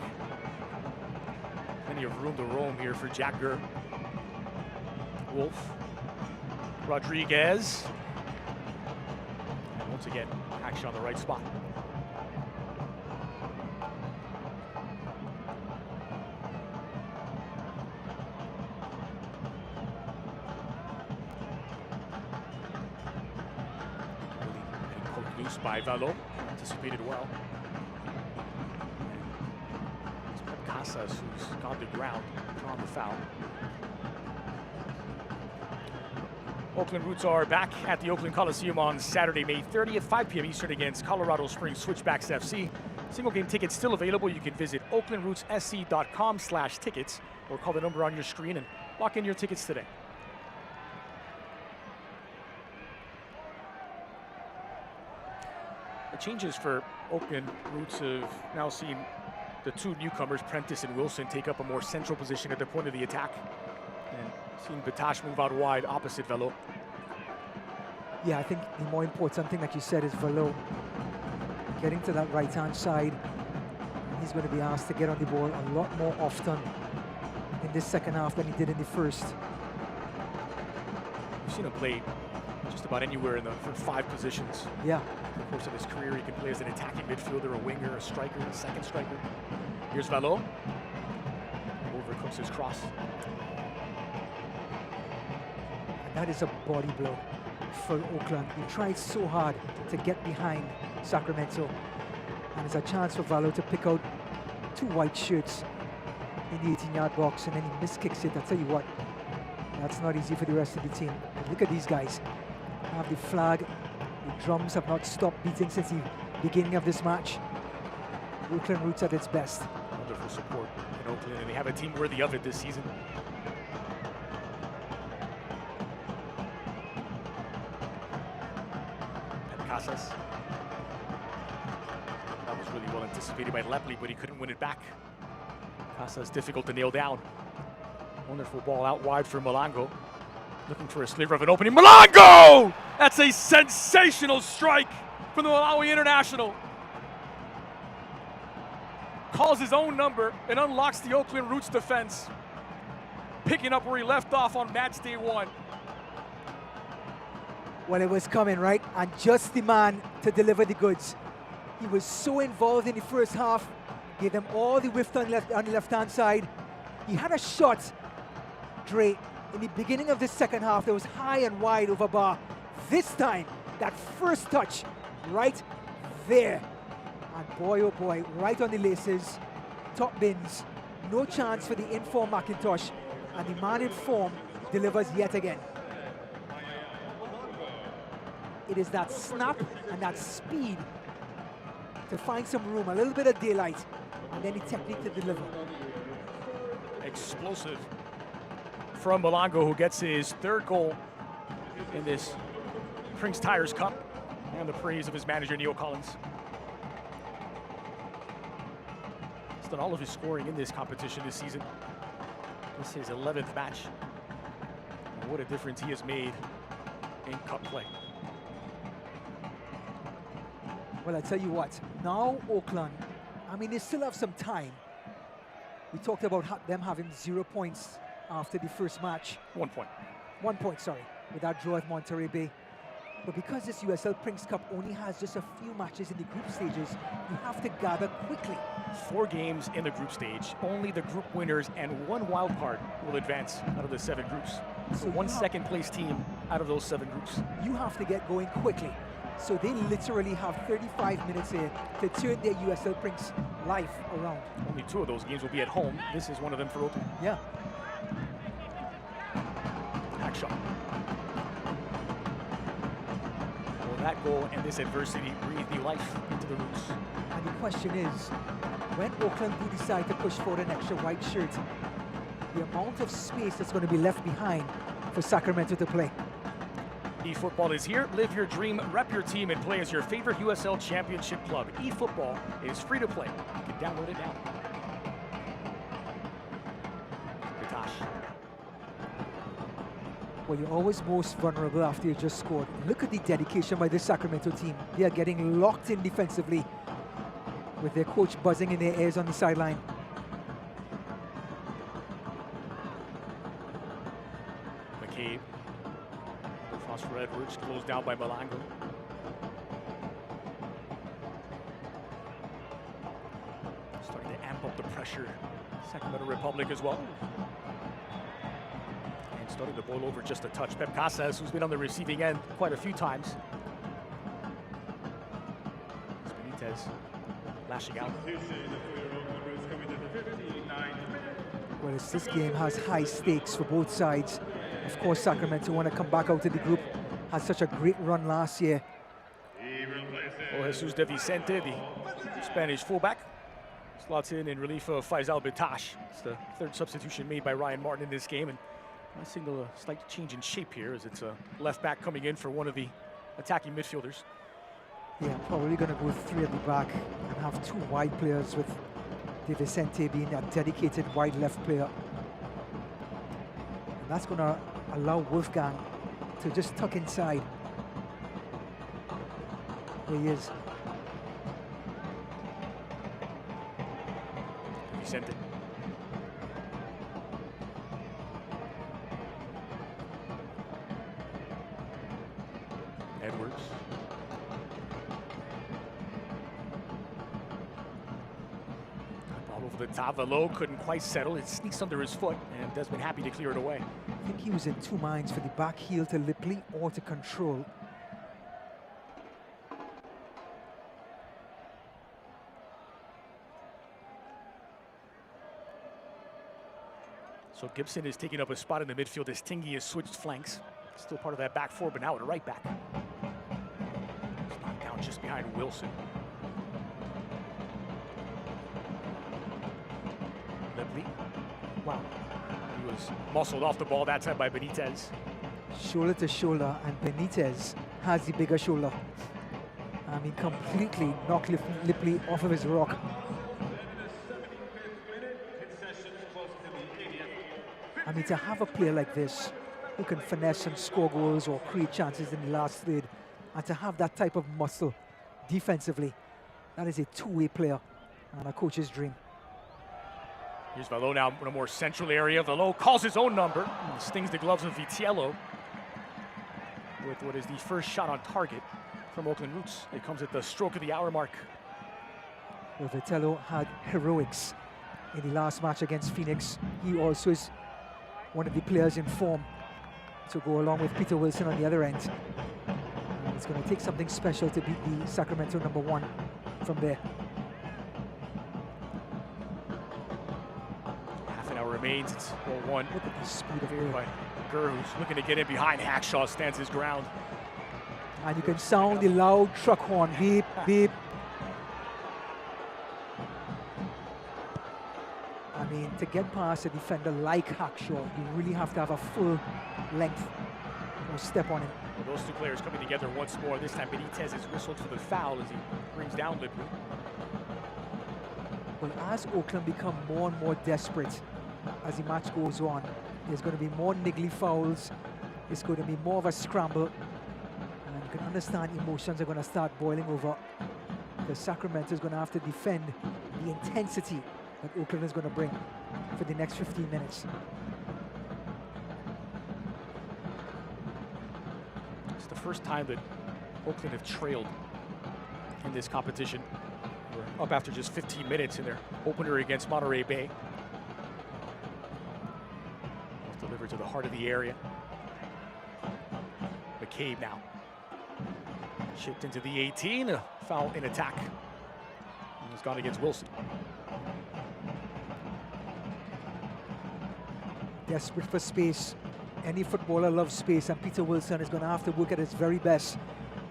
Plenty of room to roam here for Jack Gurr. Wolf. Rodriguez. And once again, action on the right spot. Loose by Valo, anticipated well. It's Casas who's gone to ground, drawn the foul. Oakland Roots are back at the Oakland Coliseum on Saturday, May 30th, 5 p.m. Eastern against Colorado Springs Switchbacks FC. Single game tickets still available. You can visit oaklandrootssc.com/tickets or call the number on your screen and lock in your tickets today. The changes for Oakland Roots have now seen the 2 newcomers, Prentice and Wilson, take up a more central position at the point of the attack. And seen Batash move out wide opposite Velo. Yeah, I think the more important thing, like you said, is Velo getting to that right-hand side. He's going to be asked to get on the ball a lot more often in this second half than he did in the first. We've seen him play just about anywhere in the 5 positions. Yeah. In the course of his career, he can play as an attacking midfielder, a winger, a striker, a second striker. Here's Valo. Overcooks his cross. That is a body blow for Oakland. He tried so hard to get behind Sacramento. And there's a chance for Valo to pick out 2 white shirts in the 18-yard box, and then he miskicks it. I'll tell you what, that's not easy for the rest of the team. But look at these guys. Have the flag. The drums have not stopped beating since the beginning of this match. Oakland Roots at its best. Wonderful support in Oakland, and they have a team worthy of it this season. Casas. That was really well anticipated by Lepley, but he couldn't win it back. Casas difficult to nail down. Wonderful ball out wide for Malango. Looking for a sliver of an opening. Malango! That's a sensational strike from the Malawi International. Calls his own number and unlocks the Oakland Roots defense. Picking up where he left off on match day 1. Well, it was coming, right? And just the man to deliver the goods. He was so involved in the first half, gave them all the width on the left-hand side. He had a shot, Dre, in the beginning of the second half that was high and wide over bar. This time, that first touch, right there. And boy, oh boy, right on the laces, top bins. No chance for the in-form McIntosh. And the man in form delivers yet again. It is that snap and that speed to find some room, a little bit of daylight, and then the technique to deliver. Explosive from Malango, who gets his 3rd goal in this Prinx Tires Cup, and the praise of his manager, Neil Collins. He's done all of his scoring in this competition this season. This is his 11th match. And what a difference he has made in cup play. Well, I tell you what, now Oakland, I mean, they still have some time. We talked about them having 0 points after the first match. 1 point. 1 point, sorry, with that draw at Monterey Bay. But because this USL Prinx Cup only has just a few matches in the group stages, you have to gather quickly. 4 games in the group stage. Only the group winners and 1 wild card will advance out of the 7 groups. So 1 second place team out of those 7 groups. You have to get going quickly. So they literally have 35 minutes here to turn their USL Prinx life around. Only 2 of those games will be at home. This is one of them for Oakland. Yeah. Back shot. Will that goal and this adversity breathe new life into the Roots? And the question is, when Oakland do decide to push for an extra white shirt, the amount of space that's going to be left behind for Sacramento to play. eFootball is here. Live your dream, rep your team, and play as your favorite USL Championship club. eFootball is free to play. You can download it now. Well, you're always most vulnerable after you just scored. Look at the dedication by this Sacramento team. They are getting locked in defensively with their coach buzzing in their ears on the sideline. McCabe. Cross for Edwards, closed down by Malango. Starting to amp up the pressure. Sacramento Republic as well. And starting to boil over just a touch. Pep Casas, who's been on the receiving end quite a few times. It's Benitez lashing out. Well, this game has high stakes for both sides. Of course, Sacramento want to come back out of the group. Had such a great run last year. Oh, Jesus de Vicente, the Spanish fullback, slots in relief of Faisal Bitash. It's the third substitution made by Ryan Martin in this game, and I signal a slight change in shape here as it's a left back coming in for one of the attacking midfielders. Yeah, probably going to go three at the back and have two wide players, with De Vicente being that dedicated wide left player. And that's going to allow Wolfgang to just tuck inside. There he is. Vicente. Edwards. Ball over the top. Velo couldn't quite settle. It sneaks under his foot, and Desmond happy to clear it away. I think he was in two minds for the back heel to Lipley or to control. So Gibson is taking up a spot in the midfield as Tingy has switched flanks. Still part of that back four, but now at a right back. It's knocked down just behind Wilson. Lipley. Wow. He was muscled off the ball that time by Benitez. Shoulder to shoulder, and Benitez has the bigger shoulder. I mean, completely knocked Lipley off of his rock. I mean, to have a player like this who can finesse and score goals or create chances in the last third, and to have that type of muscle defensively, that is a two-way player and a coach's dream. Here's Velo now in a more central area. Velo calls his own number and stings the gloves of Vitiello with what is the first shot on target from Oakland Roots. It comes at the stroke of the hour mark. Well, Vitiello had heroics in the last match against Phoenix. He also is one of the players in form to go along with Peter Wilson on the other end. And it's going to take something special to beat the Sacramento #1 from there. Half an hour remains. It's 4-1. Look at the speed of Here play. by Gurr, who's looking to get in behind. Hackshaw stands his ground. And you can sound the loud truck horn. Beep, beep. I mean, to get past a defender like Hackshaw, you really have to have a full length or step on him. Well, those two players coming together once more. This time Benitez is whistled for the foul as he brings down Lipley. Well, as Oakland become more and more desperate as the match goes on, there's going to be more niggly fouls. It's going to be more of a scramble. And you can understand emotions are going to start boiling over, because Sacramento is going to have to defend the intensity that Oakland is going to bring for the next 15 minutes. It's the first time that Oakland have trailed in this competition. We're up after just 15 minutes in their opener against Monterey Bay. Delivered to the heart of the area. McCabe now. Chipped into the 18, a foul in attack. And it's gone against Wilson. Desperate for space. Any footballer loves space, and Peter Wilson is going to have to work at his very best.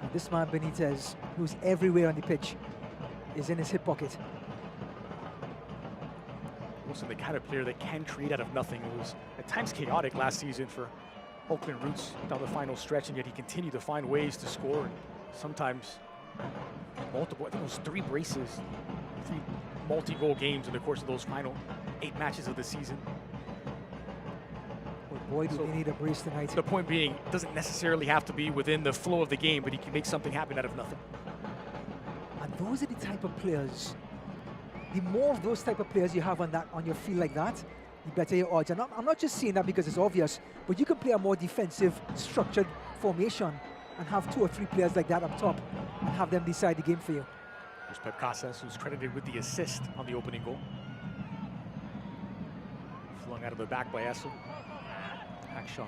And this man Benitez, who's everywhere on the pitch, is in his hip pocket. Wilson, the kind of player that can create out of nothing. It was at times chaotic last season for Oakland Roots down the final stretch, and yet he continued to find ways to score. And sometimes multiple, I think it was 3 braces, 3 multi-goal games in the course of those final 8 matches of the season. Well, Boy, do they need a brace tonight. The point being, it doesn't necessarily have to be within the flow of the game, but he can make something happen out of nothing. And those are the type of players. The more of those type of players you have on your field like that, the better your odds. And I'm not just saying that because it's obvious, but you can play a more defensive, structured formation and have 2 or 3 players like that up top and have them decide the game for you. There's Pep Casas, who's credited with the assist on the opening goal. Flung out of the back by Essel. Hackshaw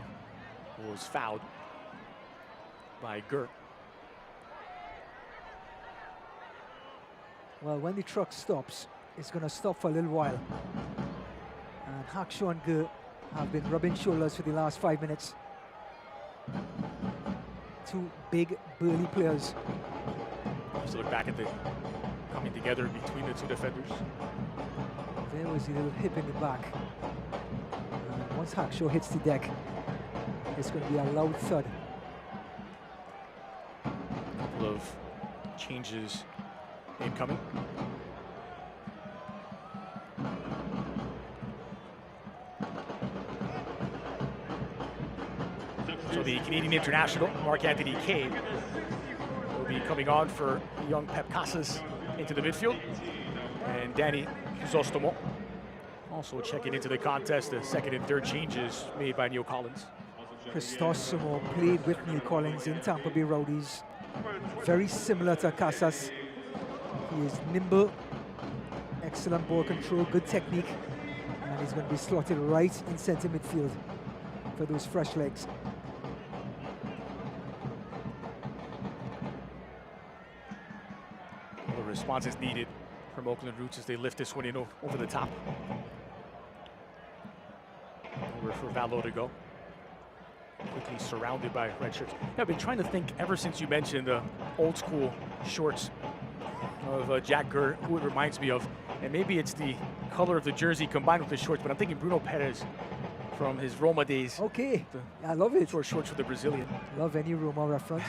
was fouled by Gur. Well, when the truck stops, it's going to stop for a little while. And Hackshaw and Gur have been rubbing shoulders for the last 5 minutes. 2 big, burly players. Just look back at the coming together between the 2 defenders. There was a little hip in the back. And once Hackshaw hits the deck, it's going to be a loud thud. A couple of changes incoming. So the Canadian international, Marc-Anthony Kaye, will be coming on for young Pep Casas into the midfield. And Danny Crisostomo also checking into the contest. The 2nd and 3rd changes made by Neil Collins. Crisostomo played with Neil Collins in Tampa Bay Rowdies. Very similar to Casas. He is nimble, excellent ball control, good technique, and he's going to be slotted right in centre midfield for those fresh legs. Well, the response is needed from Oakland Roots as they lift this one in over the top. Over for Valo to go. Quickly surrounded by red shirts. Yeah, I've been trying to think ever since you mentioned the old school shorts of Jack Gur, who it reminds me of. And maybe it's the color of the jersey combined with the shorts, but I'm thinking Bruno Perez from his Roma days. Okay, I love it. Short shorts with the Brazilian. Love any Roma reference.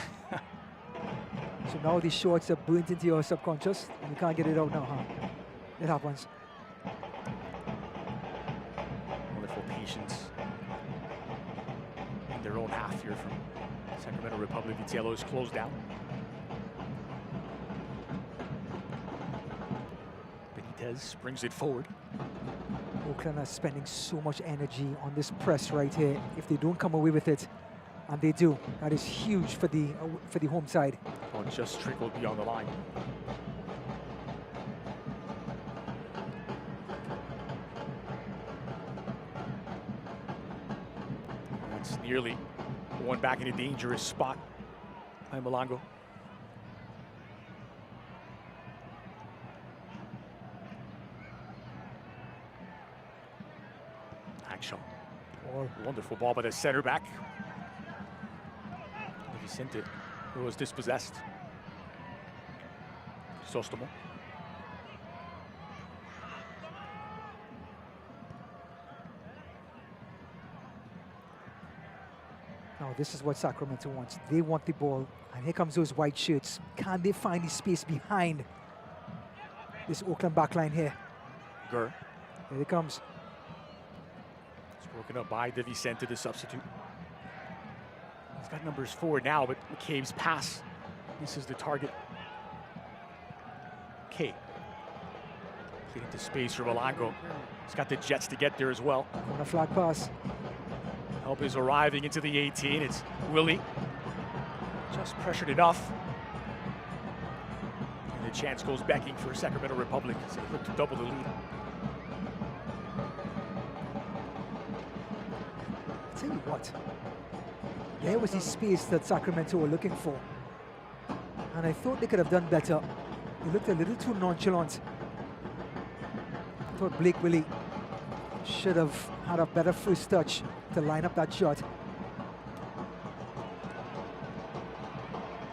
So now these shorts are burnt into your subconscious and you can't get it out now, huh? It happens. Wonderful patience in their own half here from Sacramento Republic. Vitiello is closed down. Benitez brings it forward. Oakland are spending so much energy on this press right here. If they don't come away with it, and they do, that is huge for the home side. Oh, just trickled beyond the line. That's nearly one back in a dangerous spot by Malongo. Hackshaw. Wonderful ball by the center back. Vicente, who was dispossessed. Crisostomo. Now this is what Sacramento wants. They want the ball, and here comes those white shirts. Can they find the space behind this Oakland backline here? Gur. Here it comes. It's broken up by De Vicente, the substitute. He's got numbers 4 now, but McCabe's pass misses the target. Kaye. Played into space for Malongo. He's got the jets to get there as well. On a flag pass. Help is arriving into the 18. It's Willie. Just pressured enough. And the chance goes backing for Sacramento Republic as they look to double the lead. I'll tell you what. There was the space that Sacramento were looking for. And I thought they could have done better. They looked a little too nonchalant. I thought Blake Willie should have had a better first touch to line up that shot.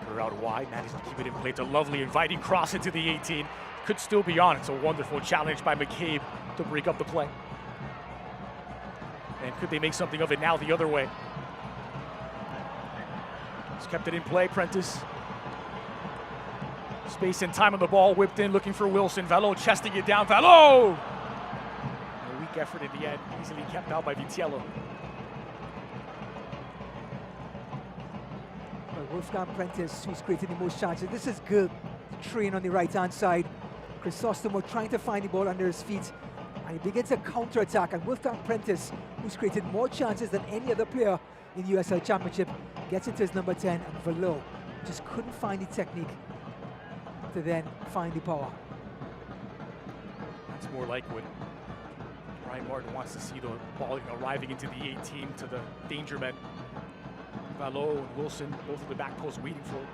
We're out wide, managed to keep it in play. It's a lovely inviting cross into the 18. Could still be on. It's a wonderful challenge by McCabe to break up the play. And could they make something of it now the other way? He's kept it in play, Prentice. Space and time on the ball, whipped in, looking for Wilson. Valo chesting it down. Valo! A weak effort in the end, easily kept out by Vitiello. Wolfgang Prinx, who's created the most chances. This is good train on the right-hand side. Crisostomo trying to find the ball under his feet, and he begins a counter-attack, and Wolfgang Prinx, who's created more chances than any other player in the USL Championship, gets into his number 10, and Valo just couldn't find the technique to then find the power. It's more like what Brian Martin wants to see, the ball arriving into the 18 to the danger men. Valo and Wilson, both at the back post waiting for it.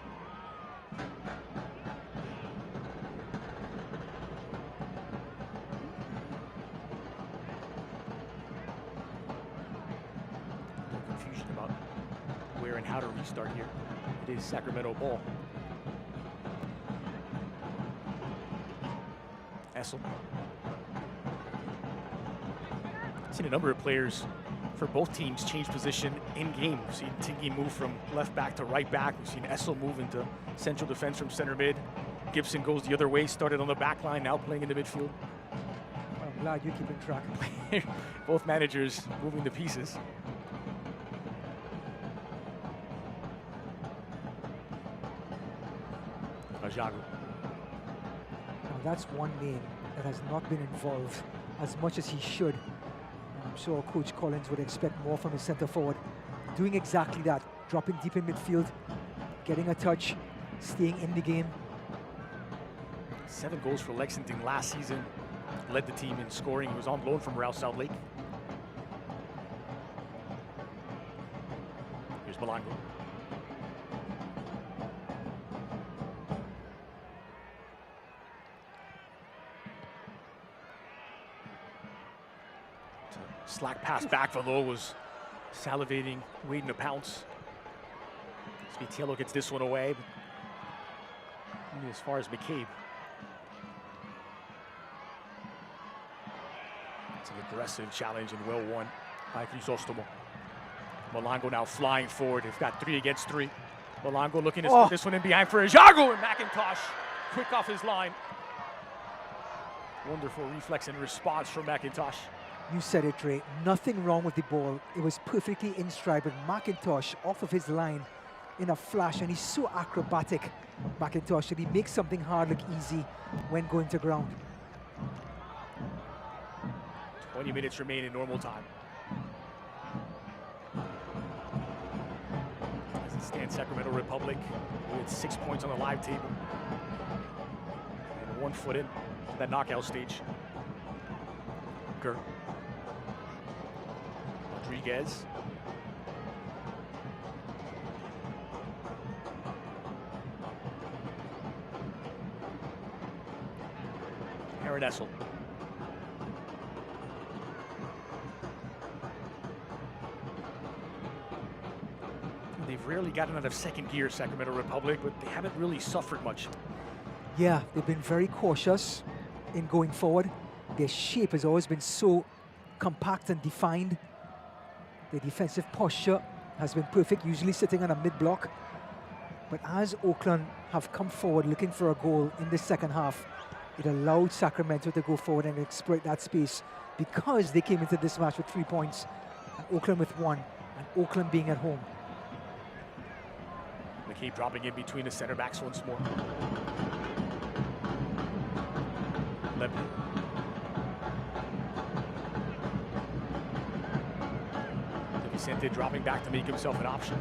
No confusion about where and how to restart here. It is Sacramento ball. Essel. Seen a number of players for both teams change position in game. We've seen Tingy move from left back to right back. We've seen Essel move into central defense from center mid. Gibson goes the other way, started on the back line, now playing in the midfield. I'm glad you're keeping track. Both managers moving the pieces. Ajagu. Now that's one name that has not been involved as much as he should. And I'm sure Coach Collins would expect more from his centre forward. Doing exactly that, dropping deep in midfield, getting a touch, staying in the game. 7 goals for Lexington last season. Led the team in scoring. He was on loan from Real Salt Lake. Here's Malango. Slack pass back. Valo was salivating, waiting to pounce. Spitiello gets this one away. Only as far as McCabe. It's an aggressive challenge and well won by Crisostomo. Malango now flying forward. They've got 3 against 3. Malango looking to put this one in behind for Ajagu, and McIntosh quick off his line. Wonderful reflex and response from McIntosh. You said it, Dre. Nothing wrong with the ball. It was perfectly in stride, but McIntosh off of his line in a flash, and he's so acrobatic, McIntosh, that he makes something hard look easy when going to ground. 20 minutes remain in normal time. As it stands, Sacramento Republic with 6 points on the live table. And 1 foot in to that knockout stage. Kerr. Rodriguez. Aaron Essel. They've rarely gotten out of second gear, Sacramento Republic, but they haven't really suffered much. Yeah, they've been very cautious in going forward. Their shape has always been so compact and defined. Their defensive posture has been perfect, usually sitting on a mid-block. But as Oakland have come forward looking for a goal in the second half, it allowed Sacramento to go forward and exploit that space, because they came into this match with 3 points, and Oakland with 1, and Oakland being at home. McCabe dropping in between the center backs once more. Lepke. Vicente dropping back to make himself an option.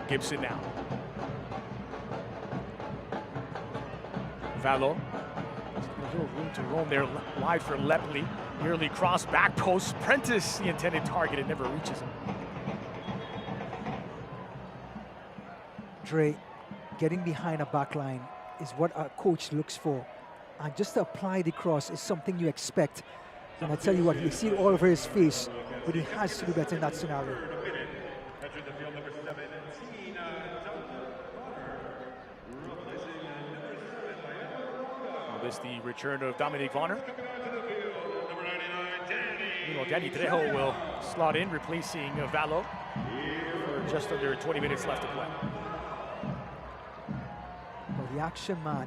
Gibson now. Valo. A little room to roam there, wide for Lepley. Nearly cross back post. Prentice, the intended target, it never reaches him. Dre, getting behind a back line is what a coach looks for. And just to apply the cross is something you expect. And I tell you what, you see it all over his face, but he has to do better in that scenario. This the return of Dominic Vonner. Meanwhile, Danny Trejo will slot in, replacing Valo for just under 20 minutes left to play. the action man,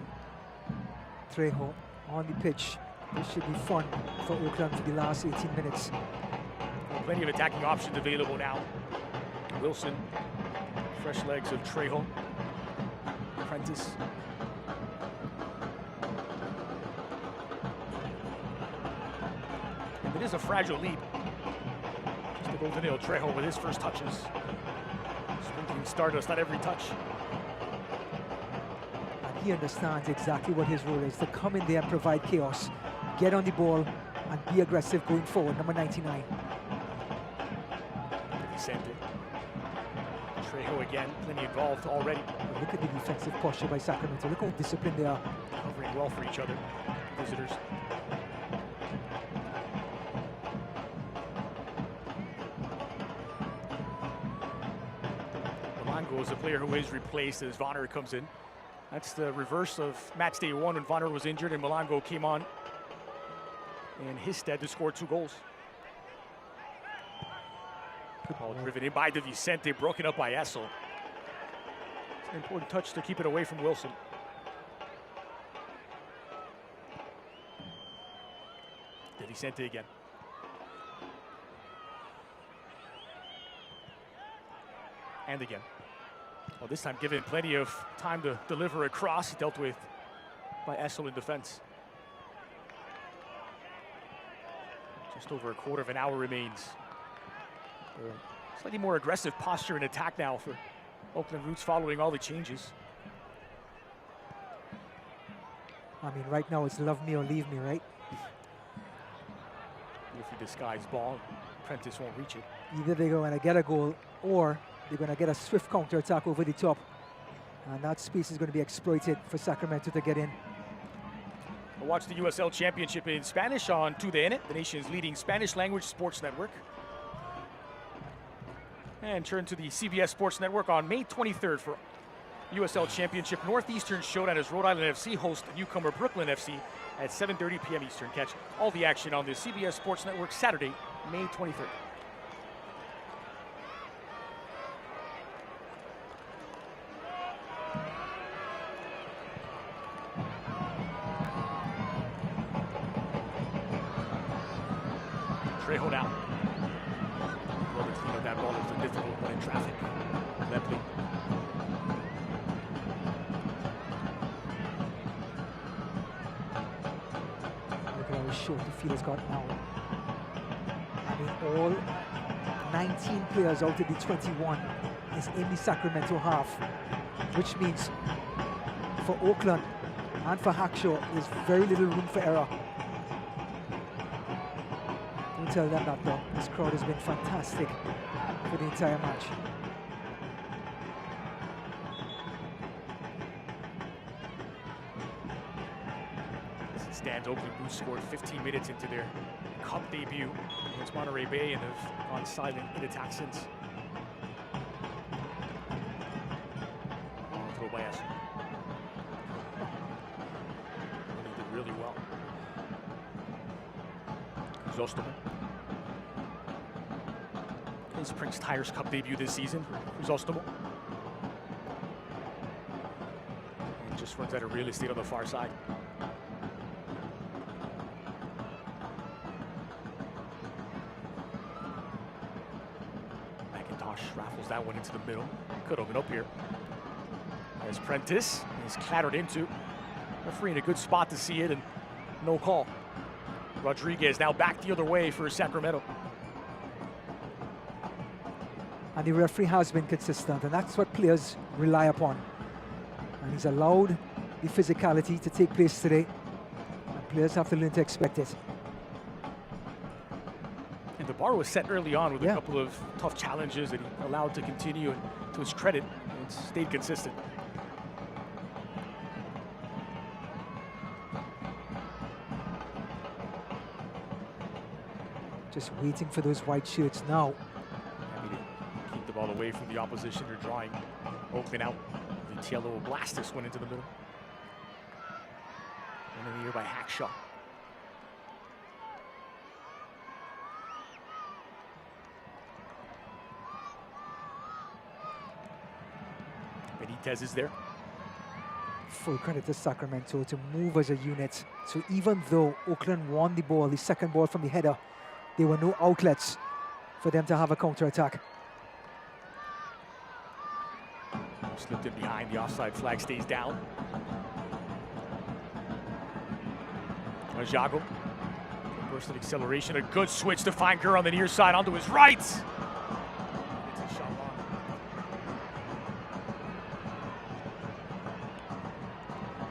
Trejo, on the pitch. This should be fun for Oakland for the last 18 minutes. Plenty of attacking options available now. Wilson, fresh legs of Trejo, Prentice. And it is a fragile lead. Just a goal to nil. Trejo with his first touches. Sprinkling stardust on every touch. And he understands exactly what his role is, to come in there and provide chaos, get on the ball, and be aggressive going forward, number 99. Vicente. Trejo again, plenty involved already. Look at the defensive posture by Sacramento. Look how disciplined they are. Covering well for each other, visitors. Malango is a player who is replaced as Vonner comes in. That's the reverse of match day 1 when Vonner was injured and Malango came on in his stead to score 2 goals. Ball driven in by De Vicente, broken up by Essel. It's an important touch to keep it away from Wilson. De Vicente again. And again. Well, this time given plenty of time to deliver a cross, dealt with by Essel in defense. Just over a quarter of an hour remains. Slightly more aggressive posture and attack now for Oakland Roots following all the changes. I mean, right now it's love me or leave me, right? Beautifully disguised ball. Prentice won't reach it. Either they're going to get a goal or they're going to get a swift counter-attack over the top. And that space is going to be exploited for Sacramento to get in. We'll watch the USL Championship in Spanish on TUDN, the nation's leading Spanish language sports network. And turn to the CBS Sports Network on May 23rd for USL Championship Northeastern Showdown as Rhode Island FC host newcomer Brooklyn FC at 7:30 p.m. Eastern. Catch all the action on the CBS Sports Network Saturday, May 23rd. Trejo now. Well, the clean of that ball was a difficult one in traffic. Lepley. Look at how short the field has got now. I mean, all 19 players out of the 21 is in the Sacramento half, which means for Oakland and for Hackshaw, there's very little room for error. Don't tell them that though. This crowd has been fantastic for the entire match. As it stands, Oakland Blues scored 15 minutes into their cup debut against Monterey Bay and have gone silent in attack since. Throw by Essel. He did really well. Zostamo. His Prinx Tires Cup debut this season. Zostamo. And just runs out of real estate on the far side. McIntosh raffles that one into the middle. Could open up here. As Prentice is clattered into. Referee in a good spot to see it and no call. Rodriguez now back the other way for Sacramento. And the referee has been consistent, and that's what players rely upon. And he's allowed the physicality to take place today. And players have to learn to expect it. And the bar was set early on with a couple of tough challenges that he allowed to continue, and to his credit, and stayed consistent. Just waiting for those white shirts now. Happy to keep the ball away from the opposition. They're drawing Oakland out. Vitiello will blast this one into the middle. And in the air by Hackshaw. Benitez is there. full credit to Sacramento to move as a unit. So even though Oakland won the ball, the second ball from the header, there were no outlets for them to have a counter-attack. Slipped in behind, the offside flag stays down. Jago, burst of acceleration, a good switch to find Gurr on the near side onto his right.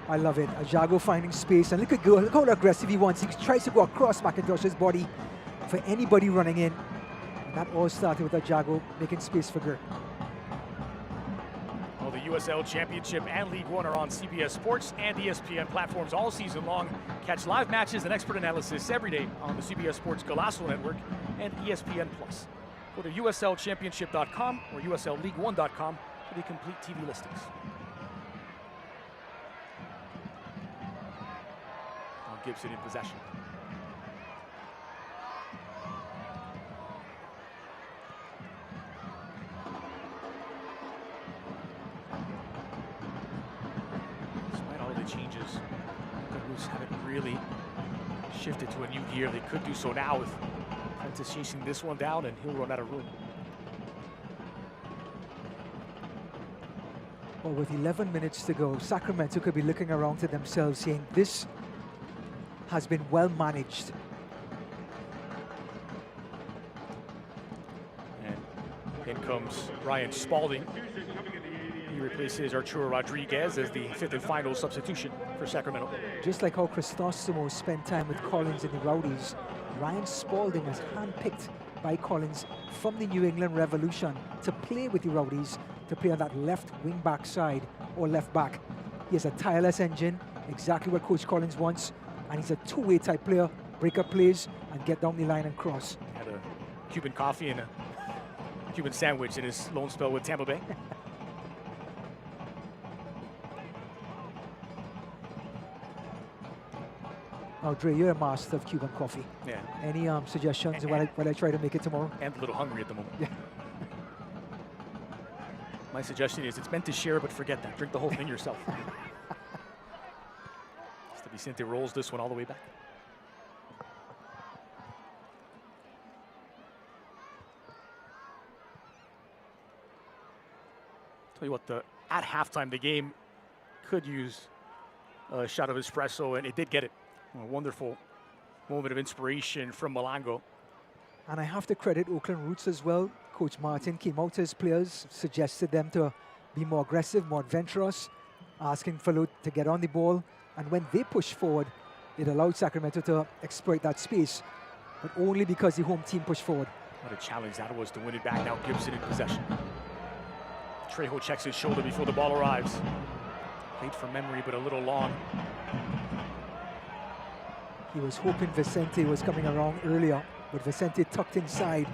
I love it. Jago finding space, and look at Gurr, look how aggressive he wants. He tries to go across McIntosh's body for anybody running in. And that all started with Jago making space for Gurr. Well, the USL Championship and League One are on CBS Sports and ESPN platforms all season long. Catch live matches and expert analysis every day on the CBS Sports Golazo Network and ESPN+. Go to USLChampionship.com or USLLeague1.com for the complete TV listings. Now Gibson in possession. Changes. The Roos haven't really shifted to a new gear. They could do so now with Prinx chasing this one down, and he'll run out of room. Well, with 11 minutes to go, Sacramento could be looking around to themselves saying this has been well managed. And in comes Ryan Spalding. He replaces Arturo Rodriguez as the fifth and final substitution for Sacramento. Just like how Cristostomo spent time with Collins in the Rowdies, Ryan Spalding was handpicked by Collins from the New England Revolution to play with the Rowdies, to play on that left wing back side or left back. He has a tireless engine, exactly what Coach Collins wants, and he's a two-way type player, break up plays and get down the line and cross. Had a Cuban coffee and a Cuban sandwich in his loan spell with Tampa Bay. Now, Dre, you're a master of Cuban coffee. Yeah. Any suggestions while I try to make it tomorrow? And a little hungry at the moment. Yeah. My suggestion is it's meant to share, but forget that. Drink the whole thing yourself. Vicente rolls this one all the way back. Tell you what, at halftime, the game could use a shot of espresso, and it did get it. A wonderful moment of inspiration from Malongo. And I have to credit Oakland Roots as well. Coach Martin came out to his players, suggested them to be more aggressive, more adventurous, asking Falud to get on the ball. And when they pushed forward, it allowed Sacramento to exploit that space, but only because the home team pushed forward. What a challenge that was to win it back. Now Gibson in possession. Trejo checks his shoulder before the ball arrives. Played from memory, but a little long. He was hoping Vicente was coming around earlier, but Vicente tucked inside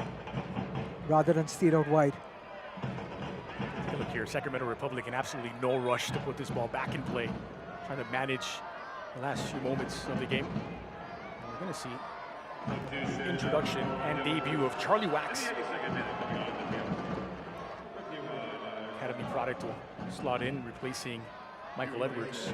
rather than stayed out wide. Look here, Sacramento Republic in absolutely no rush to put this ball back in play. Trying to manage the last few moments of the game. And we're going to see the introduction and debut of Charlie Wax. Academy product will slot in, replacing Michael Edwards.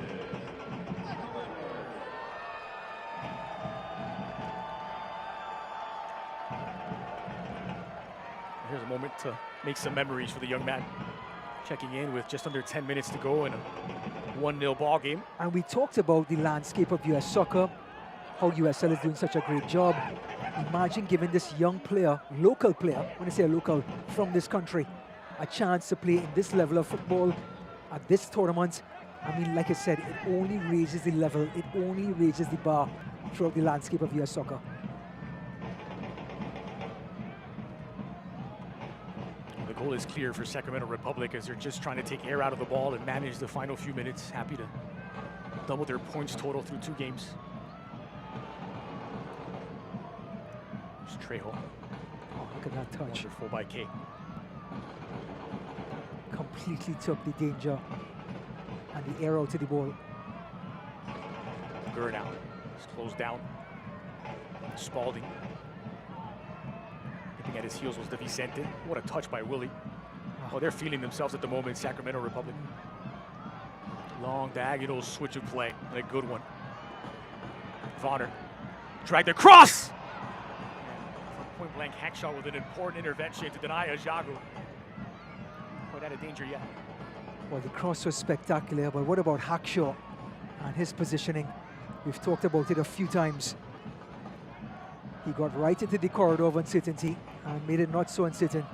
Here's a moment to make some memories for the young man. Checking in with just under 10 minutes to go in a 1-0 ball game. And we talked about the landscape of US soccer, how USL is doing such a great job. Imagine giving this young player, local player, when I say local, from this country, a chance to play in this level of football at this tournament. I mean, like I said, it only raises the level, it only raises the bar throughout the landscape of US soccer. The goal is clear for Sacramento Republic as they're just trying to take air out of the ball and manage the final few minutes. Happy to double their points total through 2 games. There's Trejo. Oh, look at that touch. Wonderful by K. Completely took the danger and the arrow to the ball. Gurr now. It's closed down. Spalding. At his heels was De Vicente. What a touch by Willie. Oh, they're feeling themselves at the moment, Sacramento Republic. Long diagonal switch of play, and a good one. Vonner dragged across. Point blank hack shot with an important intervention to deny Ajagu. Quite out of danger yet. Well, the cross was spectacular, but what about Hackshaw and his positioning? We've talked about it a few times. He got right into the corridor of uncertainty and made it not so uncertain.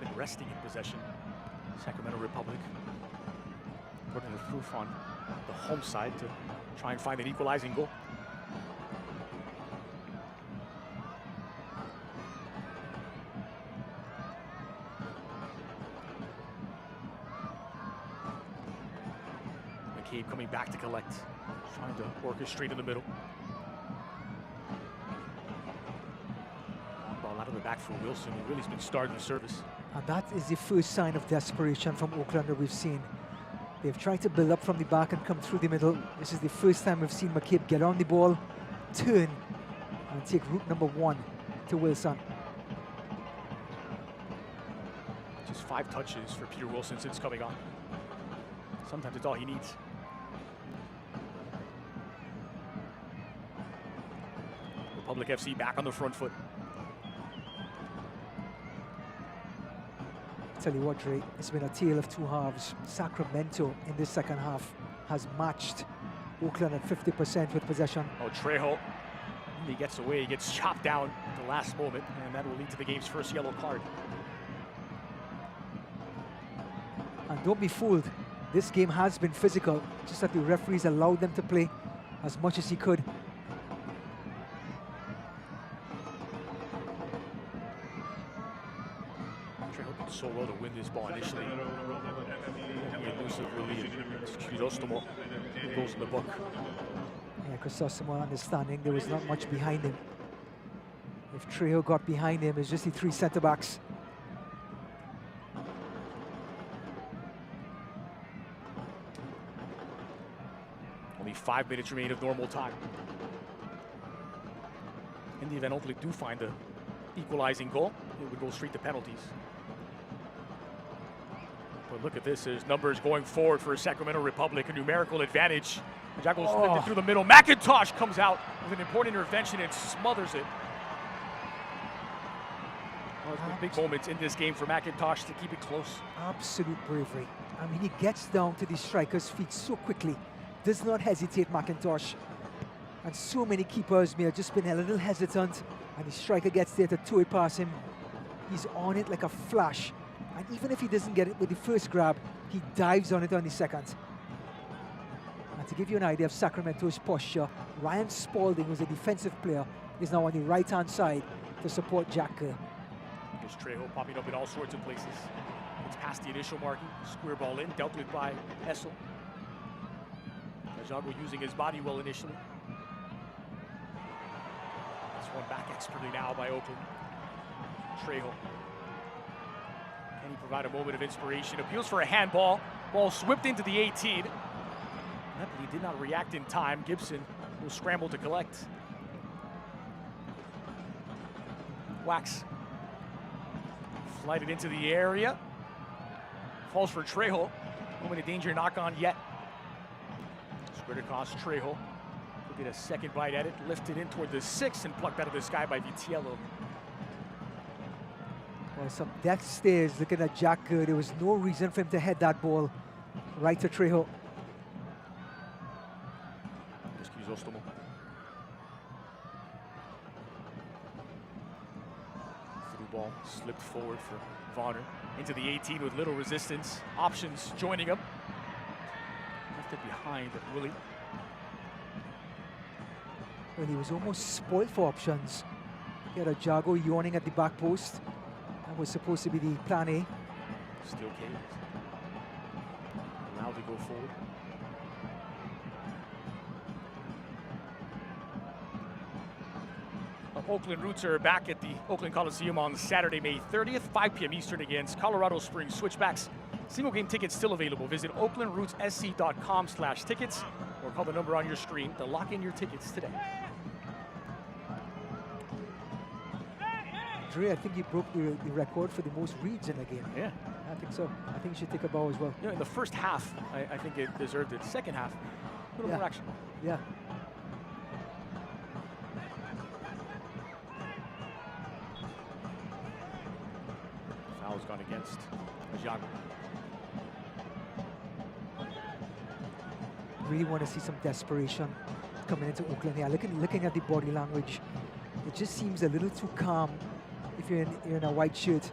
Been resting in possession. Sacramento Republic putting the proof on the home side to try and find an equalizing goal. McCabe coming back to collect, trying to orchestrate in the middle. Ball out of the back for Wilson, who really has been starting the service. And that is the first sign of desperation from Oakland that we've seen. They've tried to build up from the back and come through the middle. This is the first time we've seen McCabe get on the ball, turn, and take route number 1 to Wilson. Just 5 touches for Peter Wilson since coming on. Sometimes it's all he needs. Republic FC back on the front foot. Tell you what, Dre, it's been a tale of two halves. Sacramento in this second half has matched Oakland at 50% with possession. Oh, Trejo, he gets away, he gets chopped down at the last moment, and that will lead to the game's first yellow card. And don't be fooled, this game has been physical, just that the referees allowed them to play as much as he could. So well to win this ball initially. Elusive really. Crisostomo goes in the book. Yeah, Crisostomo understanding there was not much behind him. If Trejo got behind him, it's just the 3 centre-backs. Only 5 minutes remain of normal time. In the event Oakland do find the equalizing goal, it would go straight to penalties. But look at this, there's numbers going forward for Sacramento Republic, a numerical advantage. Jago's lifted through the middle. McIntosh comes out with an important intervention and smothers it. Well, it's been big moments in this game for McIntosh to keep it close. Absolute bravery. I mean, he gets down to the striker's feet so quickly. Does not hesitate, McIntosh. And so many keepers may have just been a little hesitant, and the striker gets there to tow it past him. He's on it like a flash. And even if he doesn't get it with the first grab, he dives on it on the second. And to give you an idea of Sacramento's posture, Ryan Spalding, who's a defensive player, is now on the right-hand side to support Jack Kerr. There's Trejo popping up in all sorts of places. It's past the initial marking, square ball in, dealt with by Hessel. Jago using his body well initially. This one back expertly now by Oakland. Trejo. Can he provide a moment of inspiration? Appeals for a handball. Ball whipped into the 18. Napoli did not react in time. Gibson will scramble to collect. Wax. Flighted into the area. Falls for Trejo. Moment of danger, knock on yet. Spread across Trejo. Will get a second bite at it. Lifted in toward the 6 and plucked out of the sky by Vitiello. Well, some death stares looking at Jack Kerr. There was no reason for him to head that ball right to Trejo. Here's Crisostomo. Through ball, slipped forward for Vonner. Into the 18 with little resistance. Options joining him. Left it behind Willie. Well, he was almost spoiled for options. He had a Jago yawning at the back post. That was supposed to be the plan A. Still caved. Allowed to go forward. Oakland Roots are back at the Oakland Coliseum on Saturday, May 30th, 5 p.m. Eastern against Colorado Springs Switchbacks. Single game tickets still available. Visit oaklandrootssc.com/tickets or call the number on your screen to lock in your tickets today. Dre, I think you broke the record for the most reads in a game. Yeah. I think so. I think you should take a bow as well. You know, in the first half, I think it deserved it. Second half, a little more action. Yeah. Foul's gone against Ajago. Really want to see some desperation coming into Oakland here. Looking at the body language, it just seems a little too calm. If you're in a white shirt,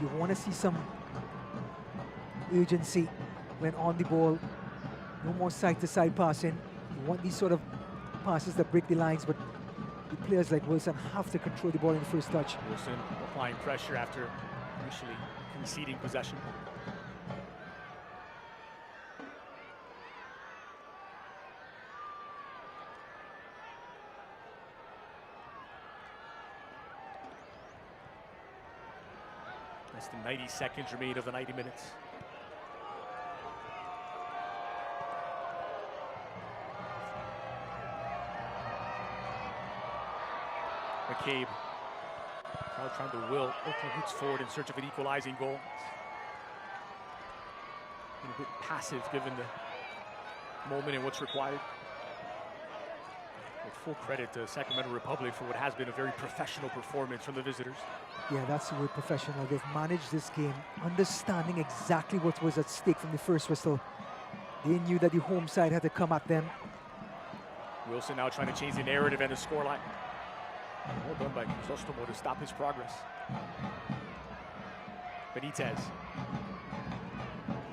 you want to see some urgency when on the ball. No more side-to-side passing. You want these sort of passes that break the lines, but the players like Wilson have to control the ball in the first touch. Wilson applying pressure after initially conceding possession. Less than 90 seconds remain of the 90 minutes. McCabe now trying to will Oakland Roots forward in search of an equalizing goal. A bit passive given the moment and what's required. With full credit to Sacramento Republic for what has been a very professional performance from the visitors. Yeah, that's the word, professional. They've managed this game, understanding exactly what was at stake from the first whistle. They knew that the home side had to come at them. Wilson now trying to change the narrative and the scoreline. Well done by Crisostomo to stop his progress. Benitez.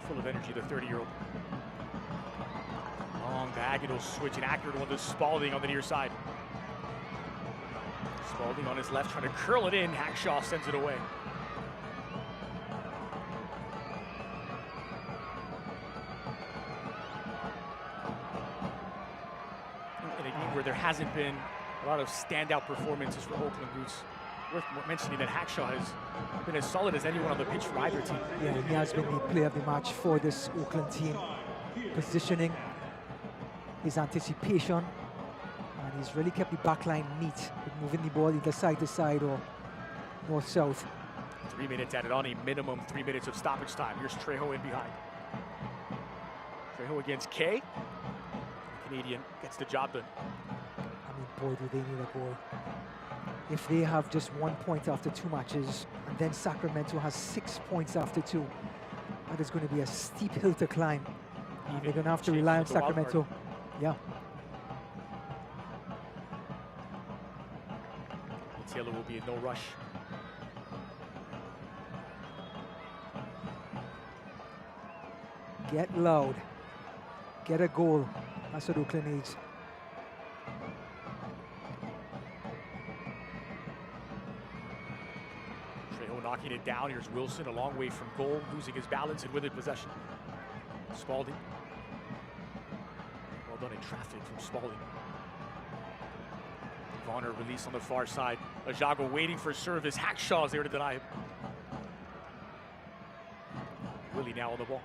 Full of energy, the 30-year-old. Long diagonal switch, an accurate one to Spalding on the near side. Spalding on his left trying to curl it in. Hackshaw sends it away. In a game where there hasn't been a lot of standout performances for Oakland Roots. Worth mentioning that Hackshaw has been as solid as anyone on the pitch for either team. Yeah, he has been the player of the match for this Oakland team. Positioning, his anticipation, and he's really kept the back line neat with moving the ball either side to side or north-south. 3 minutes added on, a minimum 3 minutes of stoppage time. Here's Trejo in behind. Trejo against Kay. The Canadian gets the job done. I mean, boy, do they need a goal. If they have just 1 point after 2 matches, and then Sacramento has 6 points after 2, that is going to be a steep hill to climb. And they're going to have to rely on Sacramento. Yeah. Taylor will be in no rush. Get loud. Get a goal. That's what Oakland needs. Trejo knocking it down. Here's Wilson a long way from goal, losing his balance and with it possession. Spalding. Well done in traffic from Spalding. Vonner release on the far side. Ajago waiting for service. Hackshaw's there to deny him. Willie now on the ball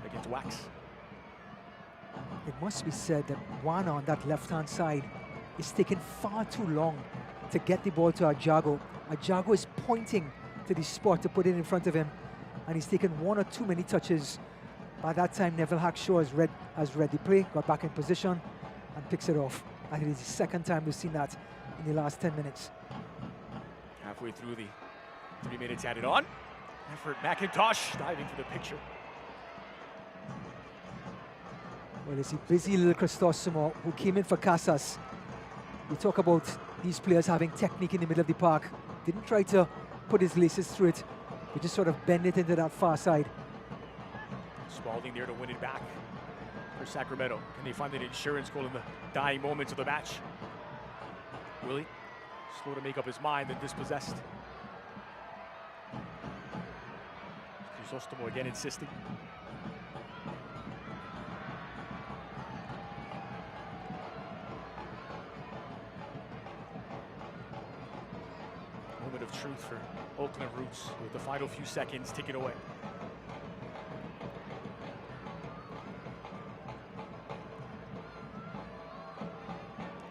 against Wax. It must be said that Juan on that left-hand side is taking far too long to get the ball to Ajago. Ajago is pointing to the spot to put it in front of him, and he's taken 1 or 2 many touches. By that time, Neville Hackshaw has read the play, got back in position, and picks it off. And it is the second time we've seen that in the last 10 minutes. Halfway through the 3 minutes added on. Effort, McIntosh diving for the picture. Well, it's a busy little Crisostomo who came in for Casas. We talk about these players having technique in the middle of the park. Didn't try to put his laces through it, but just sort of bend it into that far side. Spalding there to win it back for Sacramento. Can they find an insurance goal in the dying moments of the match? Willie, slow to make up his mind and dispossessed. Crisostomo again insisting. Moment of truth for Oakland Roots with the final few seconds ticking away.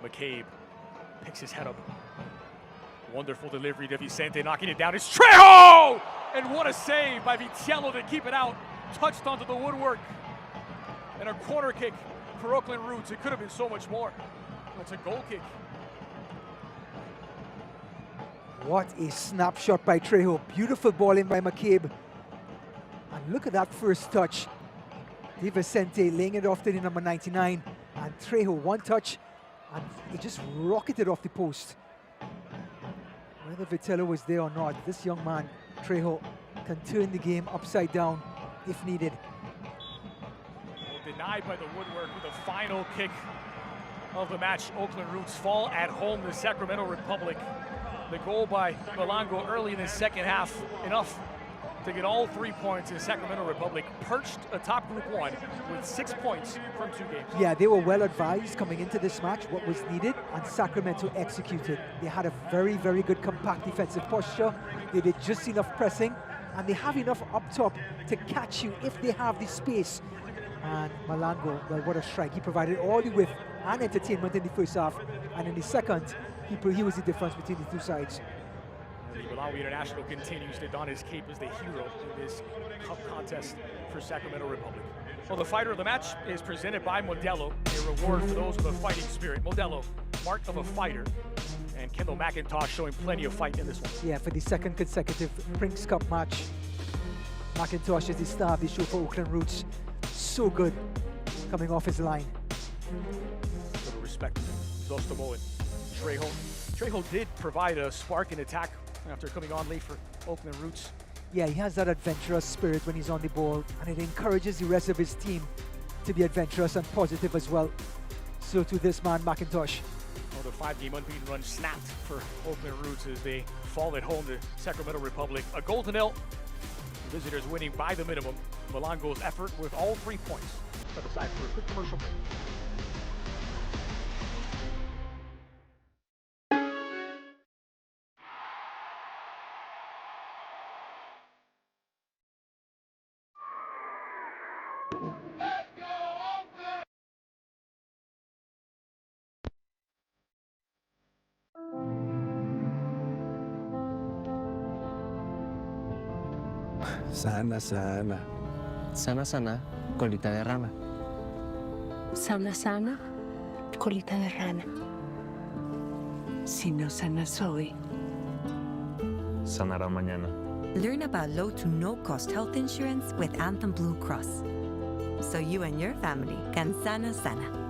McCabe picks his head up. Wonderful delivery to Vicente, knocking it down. It's Trejo! And what a save by Vitiello to keep it out. Touched onto the woodwork. And a corner kick for Oakland Roots. It could have been so much more. It's a goal kick. What a snapshot by Trejo. Beautiful ball in by McCabe. And look at that first touch. Di Vicente laying it off to the number 99. And Trejo, one touch, and he just rocketed off the post. Whether Vitiello was there or not, this young man, Trejo, can turn the game upside down if needed. Denied by the woodwork with the final kick of the match. Oakland Roots fall at home to Sacramento Republic. The goal by Malongo early in the second half, enough to get all 3 points, in Sacramento Republic perched atop Group 1 with 6 points from 2 games. Yeah, they were well advised coming into this match what was needed, and Sacramento executed. They had a very, very good compact defensive posture. They did just enough pressing, and they have enough up top to catch you if they have the space. And Malongo, well, what a strike. He provided all the width and entertainment in the first half, and in the second, he was the difference between the two sides. The Malawi International continues to don his cape as the hero in this cup contest for Sacramento Republic. Well, the fighter of the match is presented by Modelo, a reward for those with a fighting spirit. Modelo, mark of a fighter. And Kendall McIntosh showing plenty of fight in this one. Yeah, for the second consecutive Prinx Cup match. McIntosh is the star of the show for Oakland Roots. So good coming off his line. Little respect to Zostomo and Trejo. Trejo did provide a spark in attack after coming on late for Oakland Roots. Yeah, he has that adventurous spirit when he's on the ball, and it encourages the rest of his team to be adventurous and positive as well. So to this man, McIntosh. Well, the 5-game unbeaten run snapped for Oakland Roots as they fall at home to Sacramento Republic. A 0-0. Visitors winning by the minimum. Malongo's effort with all 3 points. Step aside for a quick commercial break. Sana, sana. Sana, sana, colita de rana. Sana, sana, colita de rana. Si no sanas hoy, Sanará mañana. Learn about low to no cost health insurance with Anthem Blue Cross, so you and your family can sana sana.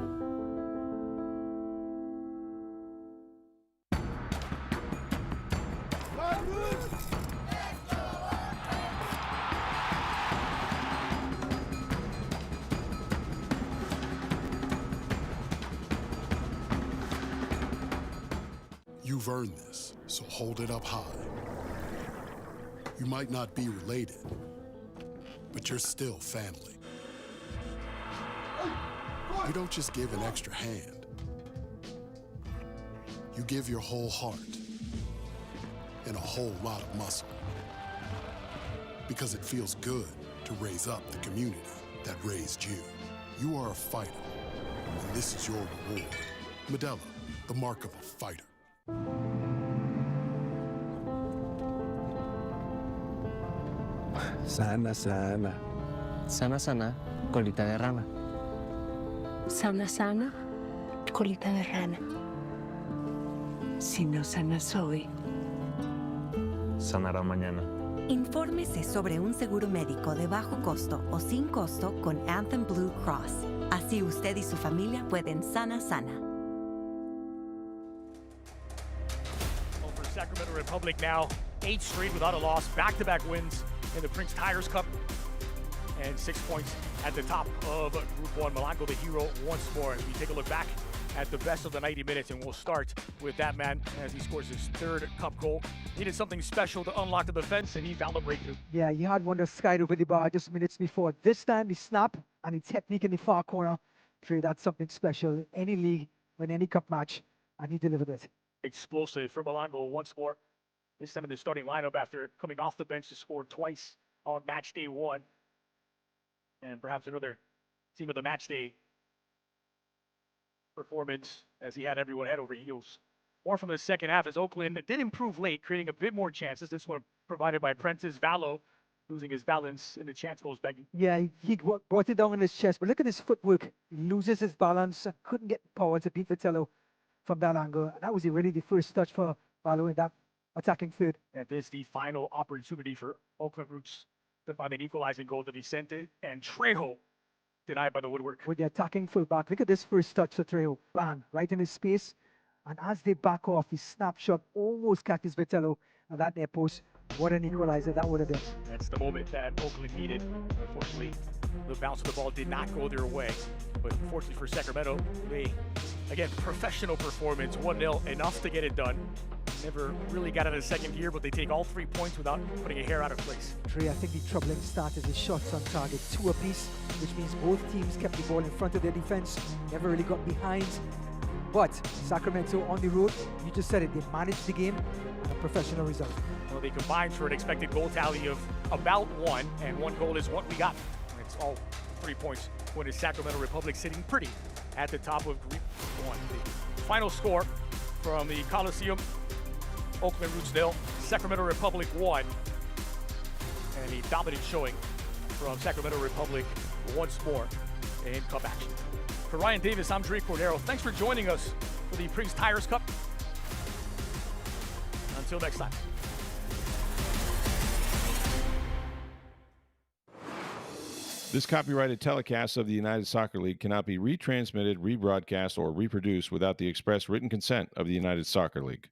You've earned this, so hold it up high. You might not be related, but you're still family. You don't just give an extra hand. You give your whole heart and a whole lot of muscle. Because it feels good to raise up the community that raised you. You are a fighter, and this is your reward. Modelo, the mark of a fighter. Sana, sana. Sana, sana, colita de rana. sana, sana, colita de rana. Si no sanas hoy, Sanará mañana. Infórmese sobre un seguro médico de bajo costo o sin costo con Anthem Blue Cross. Así usted y su familia pueden sana sana. Well, for Sacramento Republic now, 8 straight without a loss, back-to-back wins in the Prinx Tires Cup, and 6 points at the top of Group 1. Malongo the hero once more. As we take a look back at the best of the 90 minutes, and we'll start with that man as he scores his 3rd cup goal. Needed something special to unlock the defense, and he found the breakthrough. Yeah, he had one that skied over the bar just minutes before. This time, the snap and the technique in the far corner. That's something special in any league, in any cup match, and he delivered it. Explosive for Malongo once more. This time in the starting lineup after coming off the bench to score twice on match day 1. And perhaps another team of the match day performance as he had everyone head over heels More from the second half as Oakland did improve late, creating a bit more chances. This one provided by Prinx. Valo losing his balance and the chance goes back. Yeah, he brought it down on his chest, but look at his footwork. He loses his balance, couldn't get power to beat Vitello from that angle. That was really the first touch for Valo in that attacking third. And this is the final opportunity for Oakland Roots to find an equalizing goal to Vicente, and Trejo denied by the woodwork. With the attacking fullback, look at this first touch for Trejo. Bang, right in his space. And as they back off, his snapshot almost catches Vitello at that near post. What an equalizer that would have been. That's the moment that Oakland needed. Unfortunately, the bounce of the ball did not go their way. But fortunately for Sacramento, they, again, professional performance, 1-0, enough to get it done. Never really got out of second gear, but they take all 3 points without putting a hair out of place. Trey, I think the troubling start is the shots on target, 2 apiece, which means both teams kept the ball in front of their defense, never really got behind. But Sacramento on the road, you just said it, they managed the game, and a professional result. Well, they combined for an expected goal tally of about 1, and 1 goal is what we got. It's all 3 points. When is Sacramento Republic sitting pretty at the top of Group 1. The final score from the Coliseum, Oakland Roots 0, Sacramento Republic 1, and a dominant showing from Sacramento Republic once more in Cup action. For Ryan Davis, I'm Dre Cordero. Thanks for joining us for the Prinx Tires Cup. Until next time. This copyrighted telecast of the United Soccer League cannot be retransmitted, rebroadcast, or reproduced without the express written consent of the United Soccer League.